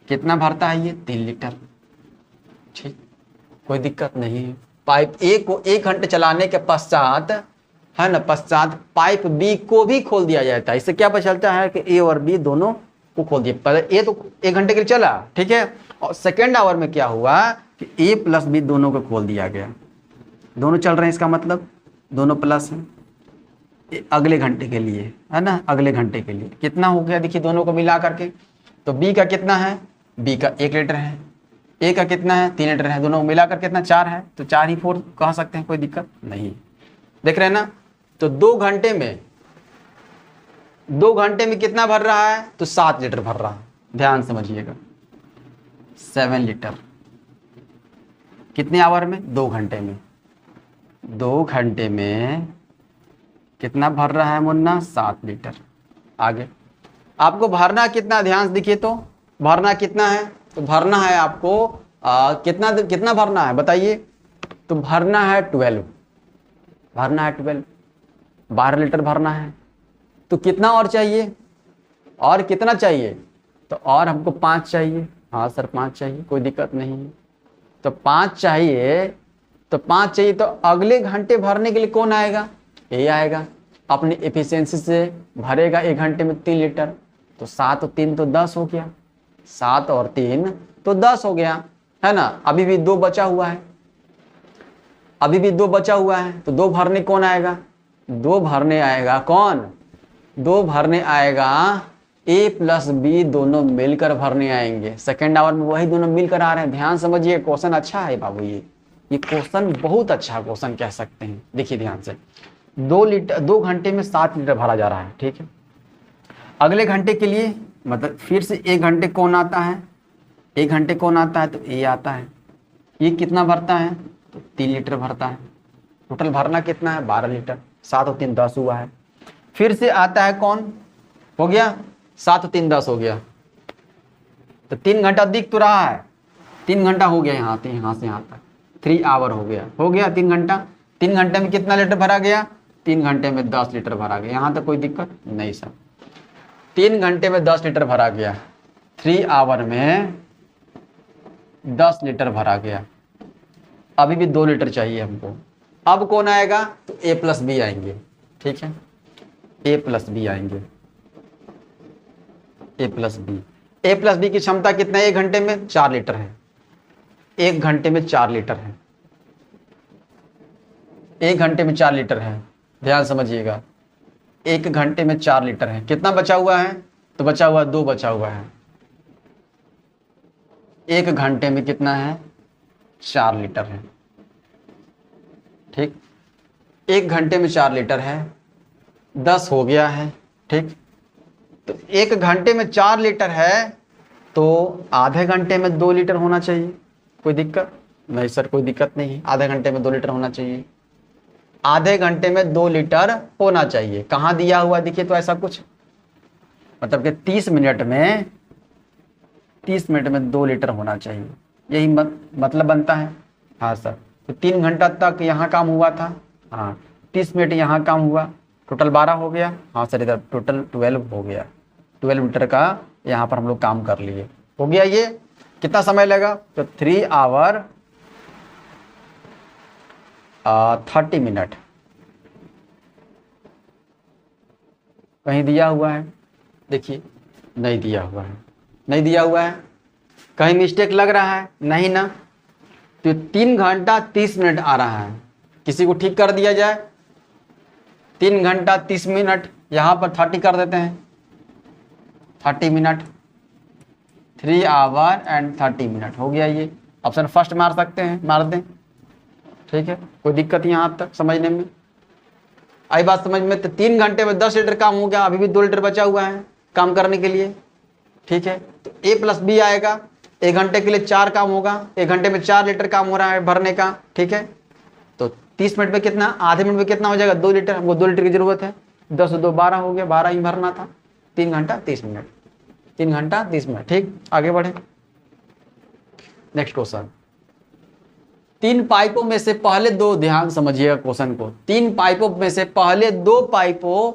कितना भरता है ये 3 लीटर, ठीक, कोई दिक्कत नहीं है। पाइप ए को 1 घंटे चलाने के पश्चात है ना, पश्चात पाइप बी को भी खोल दिया जाता है। इससे क्या पता चलता है कि ए और बी दोनों को खोल दिया, पहले ए तो 1 घंटे के लिए चला, ठीक है, और सेकेंड आवर में क्या हुआ कि ए प्लस बी दोनों को खोल दिया गया, दोनों चल रहे हैं, इसका मतलब दोनों प्लस हैं अगले घंटे के लिए, है ना, अगले घंटे के लिए कितना हो गया, देखिए दोनों को मिला करके, तो बी का कितना है, बी का 1 लीटर है, ए का कितना है 3 लीटर है, दोनों को मिलाकर कितना 4 है, तो 4 ही 4 कह सकते हैं, कोई दिक्कत नहीं, देख रहे हैं ना। तो 2 घंटे में कितना भर रहा है, तो 7 लीटर भर रहा है, ध्यान समझिएगा, 7 लीटर कितने आवर में, 2 घंटे में, 2 घंटे में कितना भर रहा है मुन्ना, 7 लीटर। आगे आपको भरना कितना, ध्यान से देखिए, तो भरना कितना है, तो भरना है आपको कितना भरना है बताइए, तो भरना है 12, भरना है 12 लीटर भरना है। तो कितना और चाहिए, और कितना चाहिए, तो और हमको 5 चाहिए, हाँ सर 5 चाहिए, कोई दिक्कत नहीं है। तो 5 चाहिए, तो 5 चाहिए, तो अगले घंटे भरने के लिए कौन आएगा, ये आएगा, अपनी एफिशिएंसी से भरेगा 1 घंटे में 3 लीटर, तो 7 और 3 तो 10 हो गया, 7 और 3 तो 10 हो गया, है ना। अभी भी 2 बचा हुआ है, अभी भी 2 बचा हुआ है, तो 2 भरने कौन आएगा, 2 भरने आएगा कौन, 2 भरने आएगा ए प्लस बी दोनों मिलकर भरने आएंगे। सेकेंड आवर में वही दोनों मिलकर आ रहे हैं, ध्यान समझिए, क्वेश्चन अच्छा है बाबू, ये क्वेश्चन बहुत अच्छा क्वेश्चन कह सकते हैं। देखिए ध्यान से, 2 घंटे में 7 लीटर भरा जा रहा है, ठीक है। अगले घंटे के लिए मतलब फिर से 1 घंटे कौन आता है, 1 घंटे कौन आता है, तो ए आता है, ये कितना भरता है, तो 3 लीटर भरता है। टोटल भरना कितना है, 12 लीटर, 7 और 3 10 हुआ है। फिर से आता है कौन, हो गया 7 और 3 10 हो गया, तो 3 घंटा दिख तो रहा है, 3 घंटा हो गया, यहाँ से यहाँ तक 3 आवर हो गया 3 घंटा। 3 घंटे में कितना लीटर भरा गया, 3 घंटे में 10 लीटर भरा गया, यहाँ तक कोई दिक्कत नहीं सर। 3 घंटे में 10 लीटर भरा गया, 3 आवर में 10 लीटर भरा गया। अभी भी 2 लीटर चाहिए हमको। अब कौन आएगा, तो ए प्लस बी आएंगे, ठीक है, ए प्लस बी आएंगे, ए प्लस बी की क्षमता कितना है, 1 घंटे में 4 लीटर है, 1 घंटे में 4 लीटर है, 1 घंटे में 4 लीटर है, ध्यान समझिएगा, 1 घंटे में 4 लीटर है। कितना बचा हुआ है, तो बचा हुआ 2 बचा हुआ है, 1 घंटे में कितना है, 4 लीटर है, ठीक, 1 घंटे में 4 लीटर है, 10 हो गया है, ठीक। तो 1 घंटे में 4 लीटर है, तो आधे घंटे में 2 लीटर होना चाहिए। कोई दिक्कत नहीं सर, कोई दिक्कत नहीं है, आधे घंटे में 2 लीटर होना चाहिए। आधे घंटे में 2 लीटर होना चाहिए। कहाँ दिया हुआ है देखिए, तो ऐसा कुछ मतलब कि 30 मिनट में 2 लीटर होना चाहिए, यही मतलब बनता है। हाँ सर, तो 3 घंटा तक यहाँ काम हुआ था। हाँ, 30 मिनट यहाँ काम हुआ, टोटल 12 हो गया। हाँ सर, इधर टोटल 12 हो गया। 12 लीटर का यहाँ पर हम लोग काम कर लिए, हो गया। ये कितना समय लगा, तो 3 आवर 30 मिनट। कहीं दिया हुआ है देखिए, नहीं दिया हुआ है, नहीं दिया हुआ है। कहीं मिस्टेक लग रहा है, नहीं ना। तो 3 घंटा 30 मिनट आ रहा है, किसी को ठीक कर दिया जाए। 3 घंटा 30 मिनट, यहाँ पर 30 कर देते हैं, 30 मिनट, 3 आवर एंड 30 मिनट हो गया। ये ऑप्शन फर्स्ट मार सकते हैं, मार दें, ठीक है। कोई दिक्कत यहाँ तक समझने में आई बात समझ में। तो 3 घंटे में 10 लीटर काम हो गया, अभी भी 2 लीटर बचा हुआ है काम करने के लिए, ठीक है। तो A प्लस B आएगा, 1 घंटे के लिए 4 काम होगा, 1 घंटे में 4 लीटर काम हो रहा है भरने का, ठीक है। तो 30 मिनट में कितना, आधे मिनट में कितना हो जाएगा, 2 लीटर। हमको 2 लीटर की जरूरत है, 10 2 12 हो गया, 12 ही भरना था। 3 घंटा 30 मिनट, 3 घंटा 30 मिनट, ठीक। आगे बढ़े, नेक्स्ट क्वेश्चन। 3 पाइपों में से पहले 2, ध्यान समझिएगा क्वेश्चन को। 3 पाइपों में से पहले 2 पाइपों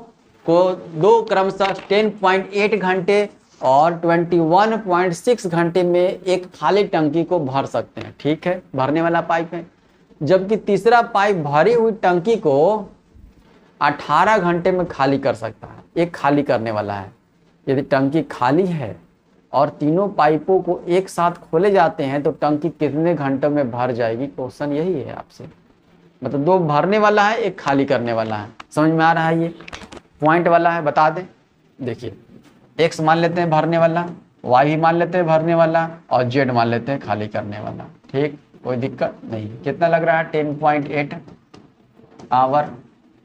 को 2 क्रमशः 10.8 घंटे और 21.6 घंटे में एक खाली टंकी को भर सकते हैं, ठीक है, भरने वाला पाइप है। जबकि तीसरा पाइप भरी हुई टंकी को 18 घंटे में खाली कर सकता है। एक खाली करने वाला है। यदि टंकी खाली है और तीनों पाइपों को एक साथ खोले जाते हैं तो टंकी कितने घंटों में भर जाएगी, क्वेश्चन यही है आपसे। मतलब 2 भरने वाला है, 1 खाली करने वाला है। समझ में आ रहा है, ये पॉइंट वाला है, बता दें। देखिए, एक्स मान लेते हैं भरने वाला, वाई भी मान लेते हैं भरने वाला, और जेड मान लेते हैं खाली करने वाला, ठीक। कोई दिक्कत नहीं। कितना लग रहा है, 10.8 आवर।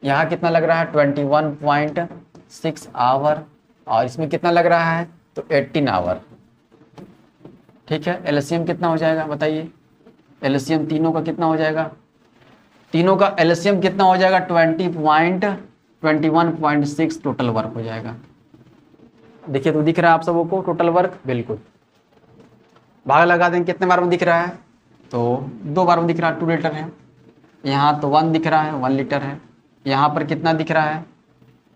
यहाँ कितना लग रहा है, 21.6 आवर। और इसमें कितना लग रहा है, तो 18 आवर, ठीक है। एलसीएम कितना हो जाएगा बताइए, एलसीएम तीनों का कितना हो जाएगा, तीनों का एलसीएम कितना हो जाएगा, 21.6 टोटल वर्क हो जाएगा। देखिए, तो दिख रहा है आप सबों को टोटल वर्क, बिल्कुल। भाग लगा दें, कितने बार में दिख रहा है, तो 2 बार में दिख रहा है, 2 लीटर है। यहाँ तो 1 दिख रहा है, 1 लीटर है। यहाँ पर कितना दिख रहा है,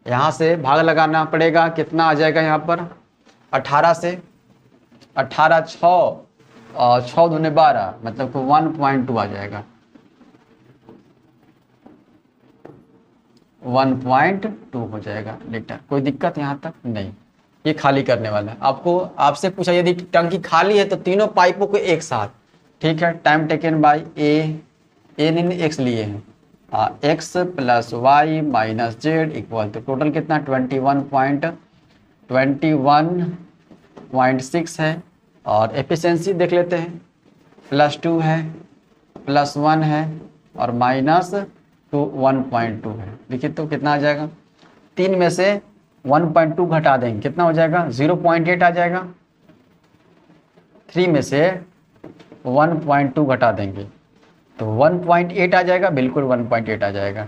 यहाँ से भाग लगाना पड़ेगा, कितना आ जाएगा यहाँ पर, 18 से 18 6 और 6 दूने 12, मतलब कि 1.2 आ जाएगा, 1.2 हो जाएगा लीटर। कोई दिक्कत यहाँ तक नहीं। ये खाली करने वाला है। आपको आपसे पूछा यदि टंकी खाली है तो तीनों पाइपों को एक साथ, ठीक है। टाइम टेकन बाय ए ने एक्स लिए हैं, X plus Y minus Z equal to total कितना, 21.6 है। और एफिशिएंसी देख लेते हैं, +2 है, +1 है और -2 1.2 है। देखिए तो कितना आ जाएगा, 3 में से 1.2 घटा देंगे, कितना हो जाएगा, 0.8 आ जाएगा। 3 में से 1.2 घटा देंगे तो 1.8 आ जाएगा, बिल्कुल 1.8 आ जाएगा।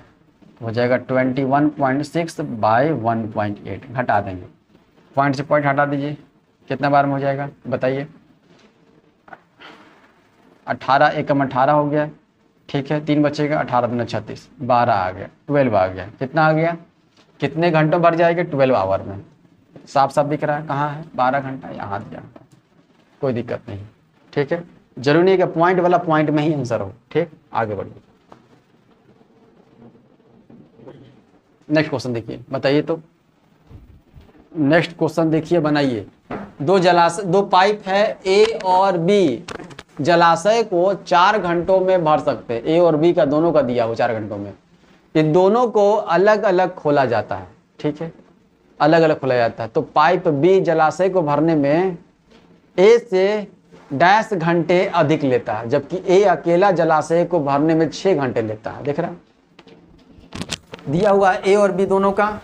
हो जाएगा 21.6 बाय 1.8, घटा देंगे, पॉइंट से पॉइंट हटा दीजिए, कितना बार में हो जाएगा बताइए। 18 एकम 18 हो गया, ठीक है। 3 बचेगा, 18 दूना 36, 12 आ गया, 12 आ गया। कितना आ गया, कितने घंटों भर जाएगा, 12 आवर में। साफ साफ दिख रहा है, कहाँ है, 12 घंटा यहाँ दिया। कोई दिक्कत नहीं, ठीक है। जरूरी नहीं कि पॉइंट वाला पॉइंट में ही आंसर हो, ठीक। आगे बढ़िए, नेक्स्ट क्वेश्चन देखिए, बताइए तो। नेक्स्ट क्वेश्चन देखिए, बनाइए। 2 पाइप है ए और बी, जलाशय को 4 घंटों में भर सकते हैं। ए और बी का दोनों का दिया हो 4 घंटों में। ये दोनों को अलग अलग खोला जाता है, ठीक है, अलग अलग खोला जाता है। तो पाइप बी जलाशय को भरने में ए से डैश घंटे अधिक लेता है, जबकि ए अकेला जलाशय को भरने में 6 घंटे लेता है। देख रहा दिया हुआ ए और बी दोनों का।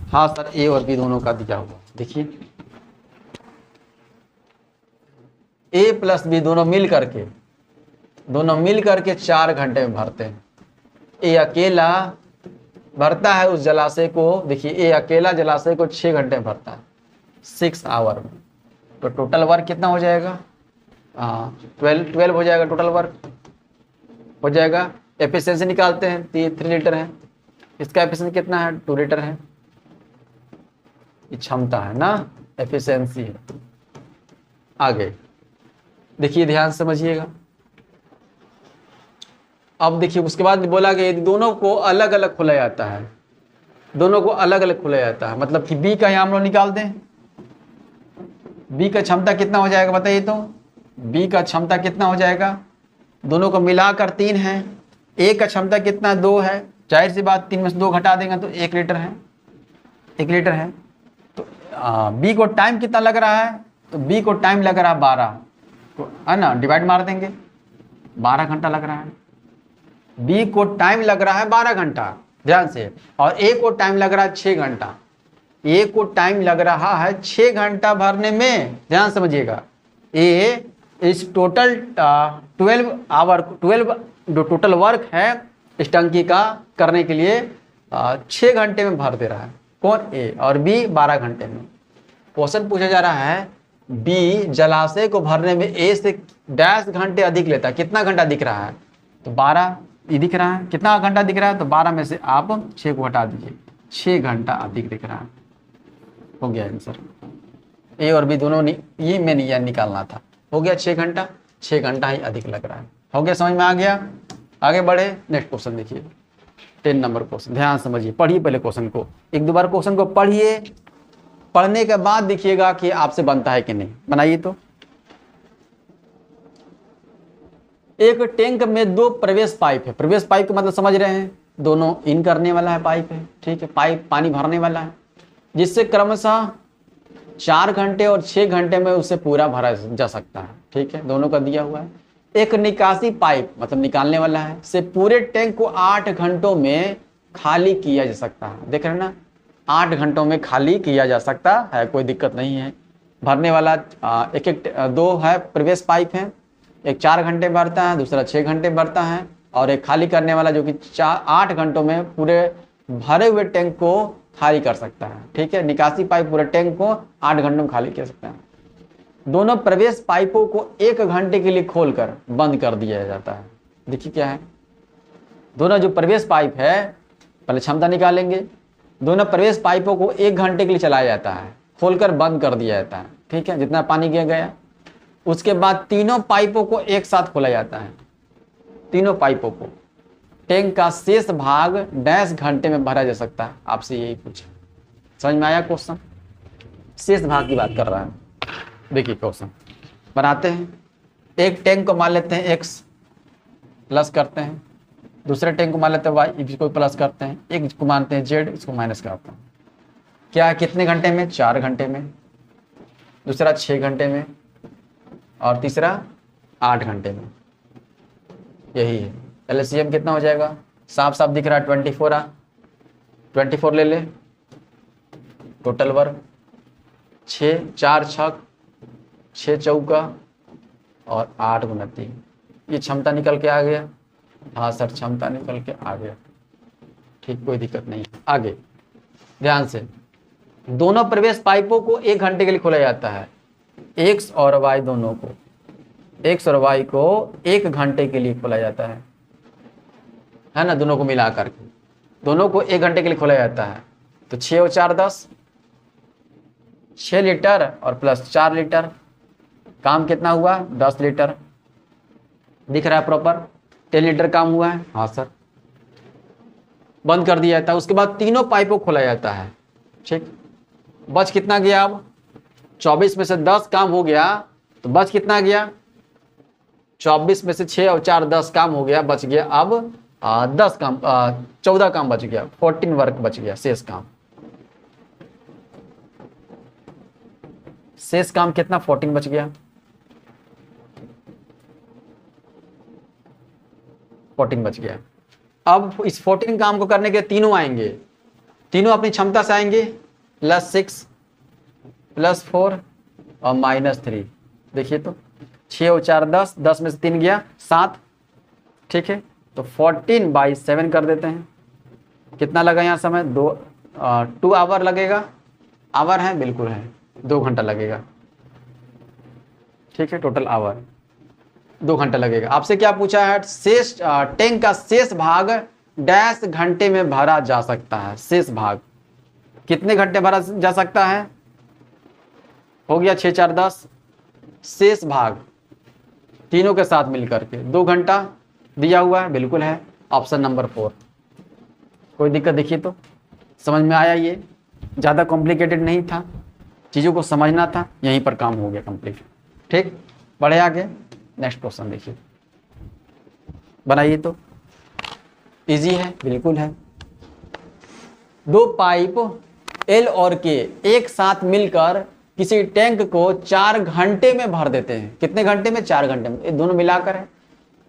हाँ सर, ए और बी दोनों का दिया हुआ, देखिए ए प्लस बी दोनों मिल करके 4 घंटे में भरते हैं। ए अकेला भरता है उस जलाशय को, देखिए ए अकेला जलाशय को 6 घंटे में भरता है, 6 आवर में। तो टोटल वर्क कितना हो जाएगा? 12 हो जाएगा, टोटल वर्क हो जाएगा। एफिशिएंसी निकालते हैं, 3 लीटर है, इसका एफिशिएंसी कितना है? 2 लीटर है। ये क्षमता है ना, एफिशिएंसी है। आगे देखिए, ध्यान समझिएगा। अब देखिए उसके बाद बोला कि दोनों को अलग अलग खोला जाता है, दोनों को अलग अलग खोला जाता है, मतलब कि बी का यहाँ हम लोग निकाल दें। बी का क्षमता कितना हो जाएगा बताइए तो? बी का क्षमता कितना हो जाएगा? दोनों को मिलाकर 3 है। ए का क्षमता कितना? 2 है। जाहिर सी बात 3 में से 2 घटा देंगे तो 1 लीटर है, 1 लीटर है। तो बी को टाइम कितना लग रहा है? तो बी को टाइम लग रहा है 12, तो है ना, डिवाइड मार देंगे, 12 घंटा लग रहा है। बी को टाइम लग रहा है 12 घंटा, ध्यान से, और ए को टाइम लग रहा है 6 घंटा। ए को टाइम लग रहा है 6 घंटा भरने में, ध्यान समझिएगा। ए इस टोटल 12 आवर, 12 जो टोटल वर्क है इस टंकी का करने के लिए 6 घंटे में भर दे रहा है। कौन? ए। और बी 12 घंटे में। क्वेश्चन पूछा जा रहा है बी जलाशय को भरने में ए से डैश घंटे अधिक लेता है, कितना घंटा दिख रहा है? तो 12 ये दिख रहा है। कितना घंटा दिख रहा है? तो 12 में से आप 6 को हटा दीजिए, 6 घंटा अधिक दिख रहा है। हो गया आंसर। ए और बी दोनों ये मैंने यह निकालना था। हो गया 6 घंटा, 6 घंटा ही अधिक लग रहा है। हो गया, समझ में आ गया? आगे बढ़े, नेक्स्ट क्वेश्चन देखिए, 10 नंबर क्वेश्चन। ध्यान समझिए, पढ़िए पहले क्वेश्चन को, 1-2 बार क्वेश्चन को पढ़िए, पढ़ने के बाद देखिएगा कि आपसे बनता है कि नहीं। बनाइए तो। एक टैंक में 2 प्रवेश पाइप है। प्रवेश पाइप का मतलब समझ रहे हैं, दोनों इन करने वाला है पाइप है, ठीक है, पाइप पानी भरने वाला है, जिससे क्रमशः 4 घंटे और 6 घंटे में उसे पूरा भरा जा सकता है, ठीक है, दोनों का दिया हुआ है। एक निकासी पाइप मतलब निकालने वाला है, से पूरे टैंक को 8 घंटों में खाली किया जा सकता है। देख रहे हैं ना, 8 घंटों में खाली किया जा सकता है, कोई दिक्कत नहीं है। भरने वाला 2 है प्रवेश पाइप है, एक 4 घंटे भरता है, दूसरा 6 घंटे भरता है, और एक खाली करने वाला जो कि 8 घंटों में पूरे भरे हुए टैंक को खाली कर सकता है, ठीक है। निकासी पाइप पूरे टैंक को 8 घंटों में खाली कर सकता है। दोनों प्रवेश पाइपों को 1 घंटे के लिए खोलकर बंद कर दिया जाता है। देखिए क्या है, दोनों जो प्रवेश पाइप है, पहले क्षमता निकालेंगे। दोनों प्रवेश पाइपों को 1 घंटे के लिए चलाया जाता है, खोलकर बंद कर दिया जाता है, ठीक है, जितना पानी गया। उसके बाद तीनों पाइपों को एक साथ खोला जाता है, तीनों पाइपों को। टैंक का शेष भाग डैश घंटे में भरा जा सकता है। आपसे यही पूछा, समझ में आया क्वेश्चन? शेष भाग की बात कर रहा है। देखिए क्वेश्चन बनाते हैं। एक टैंक को मान लेते हैं x प्लस करते हैं, दूसरे टैंक को मान लेते हैं y, इसको प्लस करते हैं, एक को मानते हैं z, इसको माइनस करते हैं। क्या कितने घंटे में? 4 घंटे में, दूसरा 6 घंटे में, और तीसरा 8 घंटे में। यही है। एलसीएम कितना हो जाएगा? साफ साफ दिख रहा है 24 24 ले ले। टोटल वर्क 6 4 6 6 चौका और 8 गुना 3। ये क्षमता निकल के आ गया। हाँ सर, क्षमता निकल के आ गया, ठीक, कोई दिक्कत नहीं। आगे ध्यान से, दोनों प्रवेश पाइपों को 1 घंटे के लिए खोला जाता है। एक्स और वाई दोनों को, एक्स और वाई को 1 घंटे के लिए खोला जाता है ना, दोनों को मिला करके दोनों को 1 घंटे के लिए खोला जाता है। तो 6 और 4 10, 6 लीटर और प्लस 4 लीटर, काम कितना हुआ? 10 लीटर। दिख रहा है प्रॉपर? 10 लीटर काम हुआ है। हाँ सर। बंद कर दिया जाता है। उसके बाद तीनों पाइपों खोला जाता है, ठीक। बच कितना गया? अब 24 में से 10 काम हो गया, तो बच कितना गया? 24 में से 6 और 4 10 काम हो गया, बच गया अब 10 काम, 14 काम बच गया, 14 वर्क बच गया, शेष काम। शेष काम कितना? 14 बच गया, 14 बच गया। अब इस 14 काम को करने के तीनों आएंगे, तीनों अपनी क्षमता से आएंगे, +6 +4 और -3। देखिए तो 6 और 4 10, 10 में से 3 गया 7, ठीक है। तो 14/7 कर देते हैं। कितना लगा यहाँ समय? 2 आवर लगेगा। आवर है, बिल्कुल है, 2 घंटा लगेगा, ठीक है। टोटल आवर 2 घंटा लगेगा। आपसे क्या पूछा है? शेष टैंक का शेष भाग डैश घंटे में भरा जा सकता है। शेष भाग कितने घंटे भरा जा सकता है? हो गया 6 4 10। शेष भाग तीनों के साथ मिलकर के 2 घंटा दिया हुआ है, बिल्कुल है, ऑप्शन नंबर 4। कोई दिक्कत देखिए तो समझ में आया? ये ज़्यादा कॉम्प्लिकेटेड नहीं था, चीज़ों को समझना था, यहीं पर काम हो गया कंप्लीट। ठीक, बढ़े आगे। नेक्स्ट क्वेश्चन देखिए, बनाइए तो। इजी है, बिल्कुल है। 2 पाइप एल और के एक साथ मिलकर किसी टैंक को 4 घंटे में भर देते हैं। कितने घंटे में? 4 घंटे में। ये दोनों मिलाकर है।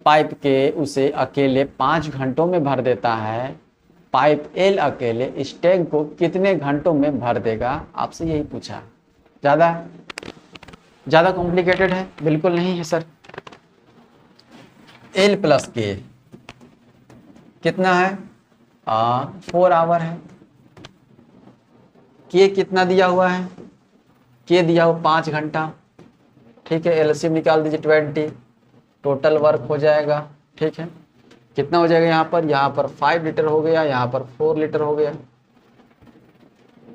पाइप के उसे अकेले 5 घंटों में भर देता है। पाइप एल अकेले इस टैंक को कितने घंटों में भर देगा? आपसे यही पूछा। ज़्यादा कॉम्प्लिकेटेड है? बिल्कुल नहीं है सर। एल प्लस के कितना है? 4 आवर है। के कितना दिया हुआ है? के दिया हुआ 5 घंटा, ठीक है। एलसीएम निकाल दीजिए 20, टोटल वर्क हो जाएगा, ठीक है। कितना हो जाएगा यहाँ पर 5 लीटर हो गया, यहाँ पर 4 लीटर हो गया।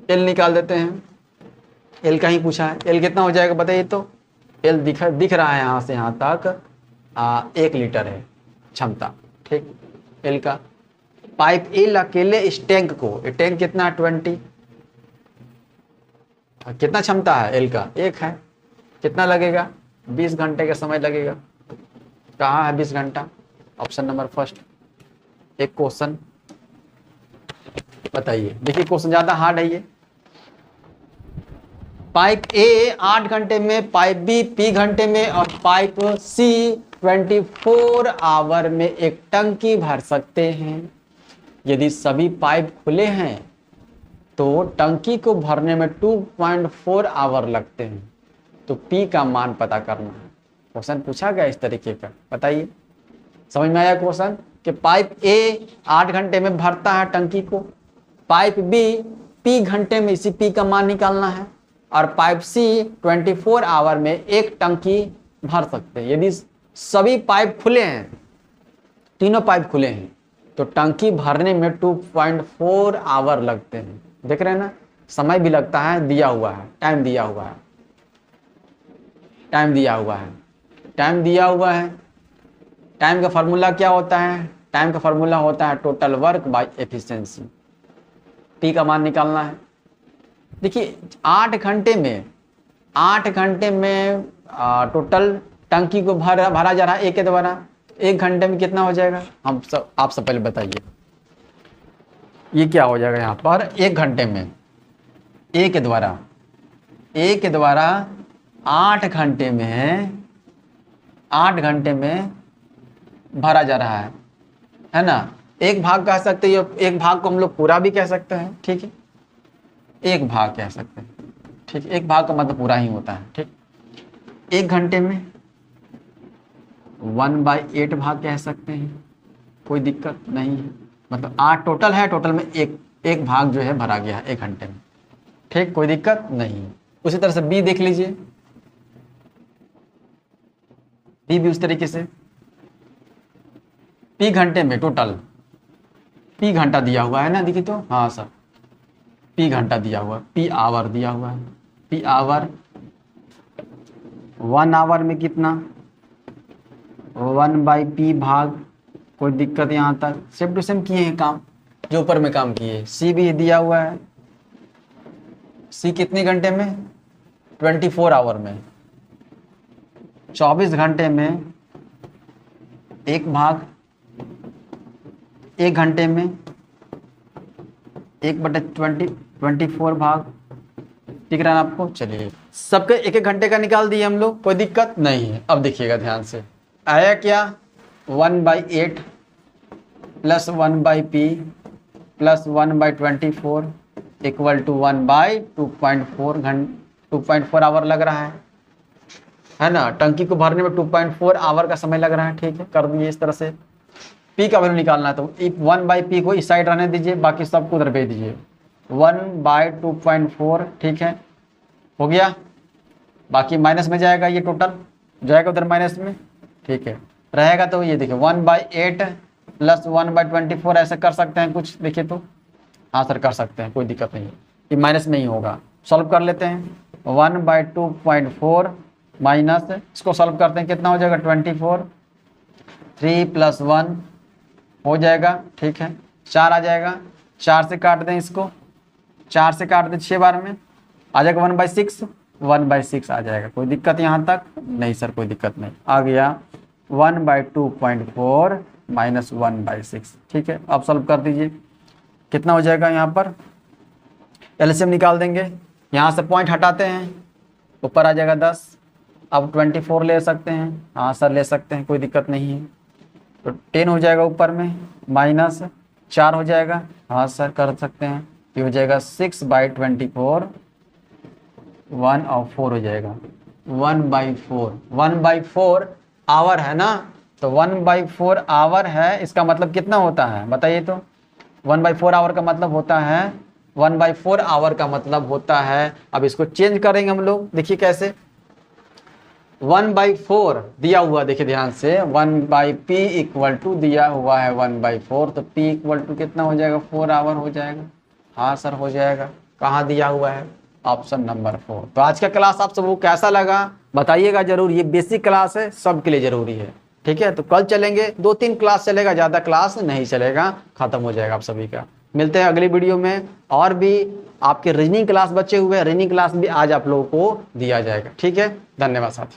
एल निकाल देते हैं। एल का ही पूछा है। एल कितना हो जाएगा बताइए तो? एल दिख रहा है यहाँ से यहाँ तक 1 लीटर है क्षमता, ठीक। एल का पाइप एल अकेले इस टैंक को, टैंक कितना है? 20। कितना क्षमता है एल का? 1 है। कितना लगेगा? 20 घंटे का समय लगेगा। कहाँ है 20 घंटा? Option number first. एक क्वेश्चन बताइए। देखिए क्वेश्चन ज्यादा हार्ड है ये। पाइप ए 8 घंटे में, पाइप बी P घंटे में और पाइप सी 24 आवर में एक टंकी भर सकते हैं। यदि सभी पाइप खुले हैं तो टंकी को भरने में 2.4 आवर लगते हैं। तो P का मान पता करना है। क्वेश्चन पूछा गया इस तरीके का, बताइए। समझ में आया क्वेश्चन? कि पाइप ए 8 घंटे में भरता है टंकी को, पाइप बी P घंटे में इसी P का मान निकालना है, और पाइप सी 24 आवर में एक टंकी भर सकते हैं। यदि सभी पाइप खुले हैं, तीनों पाइप खुले हैं, तो टंकी भरने में 2.4 आवर लगते हैं। देख रहे हैं ना, समय भी लगता है, दिया हुआ है, टाइम दिया हुआ है, टाइम दिया हुआ है, टाइम दिया हुआ है। टाइम का फार्मूला क्या होता है? टाइम का फार्मूला होता है total work by efficiency. P का मान निकालना है। देखिए 8 घंटे में टोटल टंकी को भरा जा रहा है A के द्वारा। 1 घंटे में कितना हो जाएगा? आप सब पहले बताइए। ये क्या हो जाएगा यहाँ पर? 1 घंटे में A के द्वारा 8 घंटे में भरा जा रहा है ना। एक भाग कह सकते हैं, एक भाग को हम लोग पूरा भी कह सकते हैं, ठीक है। एक भाग कह सकते हैं, ठीक है। एक भाग का मतलब पूरा ही होता है, ठीक। 1 घंटे में 1/8 भाग कह सकते हैं, कोई दिक्कत नहीं है। मतलब 8 टोटल है, टोटल में एक भाग जो है भरा गया है 1 घंटे में, ठीक, कोई दिक्कत नहीं है। उसी तरह से बी देख लीजिए। बी भी उस तरीके से P घंटे में टोटल, P घंटा दिया हुआ है ना, देखिए तो। हाँ सर, P घंटा दिया हुआ, P आवर दिया हुआ है। P आवर 1 आवर में कितना? 1/P भाग, कोई दिक्कत यहाँ तक? सेम टू सेम किए हैं काम जो ऊपर में काम किए। C भी दिया हुआ है। C कितने घंटे में? 24 आवर में, 24 घंटे में एक भाग, 1 घंटे में 1/24 भाग, ठीक रहा आपको? चलिए सबके 1-1 घंटे का निकाल दिए हम लोग, कोई दिक्कत नहीं है। अब देखिएगा ध्यान से, आया क्या? 1/8 plus 1/P plus 1/24 equal to 1/2.4 hour लग रहा है। है ना, टंकी को भरने में 2.4 आवर का समय लग रहा है। ठीक है, कर दिए इस तरह से। पी का वैल्यू निकालना है तो 1/p को इस साइड रहने दीजिए, बाकी सबको उधर भेज दीजिए। 1/2.4 ठीक है, हो गया। बाकी माइनस में जाएगा, ये टोटल जाएगा उधर माइनस में। ठीक है, रहेगा तो ये देखिए 1/8 प्लस 1/24 ऐसे कर सकते हैं कुछ, देखिए तो हाँ सर कर सकते हैं, कोई दिक्कत नहीं है, ये माइनस में ही होगा। सॉल्व कर लेते हैं। 1/2.4 माइनस, इसको सॉल्व करते हैं, कितना हो जाएगा 24, 3 + 1 हो जाएगा। ठीक है, 4 आ जाएगा, 4 से काट दें इसको, 4 से काट दें 6 बार में आ जाएगा 1/6, 1/6 आ जाएगा। कोई दिक्कत यहाँ तक नहीं सर, कोई दिक्कत नहीं, आ गया 1/2.4 माइनस 1/6। ठीक है, अब सॉल्व कर दीजिए, कितना हो जाएगा यहाँ पर, एलसीएम निकाल देंगे, यहाँ से पॉइंट हटाते हैं, ऊपर आ जाएगा 10। अब 24 ले सकते हैं, हाँ सर ले सकते हैं, कोई दिक्कत नहीं है। तो 10 हो जाएगा ऊपर में, माइनस 4 हो जाएगा, हाँ सर कर सकते हैं। ये हो जाएगा 6/24, 1 और 4 हो जाएगा 1/4। 1/4 आवर है ना, तो 1/4 आवर है, इसका मतलब कितना होता है बताइए तो। 1/4 आवर का मतलब होता है, 1/4 आवर का मतलब होता है, अब इसको चेंज करेंगे हम लोग, देखिए कैसे। 1/4 दिया हुआ, देखिए ध्यान से, 1/p इक्वल टू दिया हुआ है 1/4, तो p इक्वल टू कितना हो जाएगा 4 आवर हो जाएगा। हाँ सर हो जाएगा, कहाँ दिया हुआ है, ऑप्शन नंबर 4। तो आज का क्लास आप सबको कैसा लगा बताइएगा जरूर, ये बेसिक क्लास है, सबके लिए जरूरी है। ठीक है, तो कल चलेंगे, 2-3 क्लास चलेगा, ज़्यादा क्लास नहीं चलेगा, खत्म हो जाएगा आप सभी का। मिलते हैं अगली वीडियो में, और भी आपके रीजनिंग क्लास बचे हुए हैं, रीजनिंग क्लास भी आज आप लोगों को दिया जाएगा। ठीक है, धन्यवाद साथियों।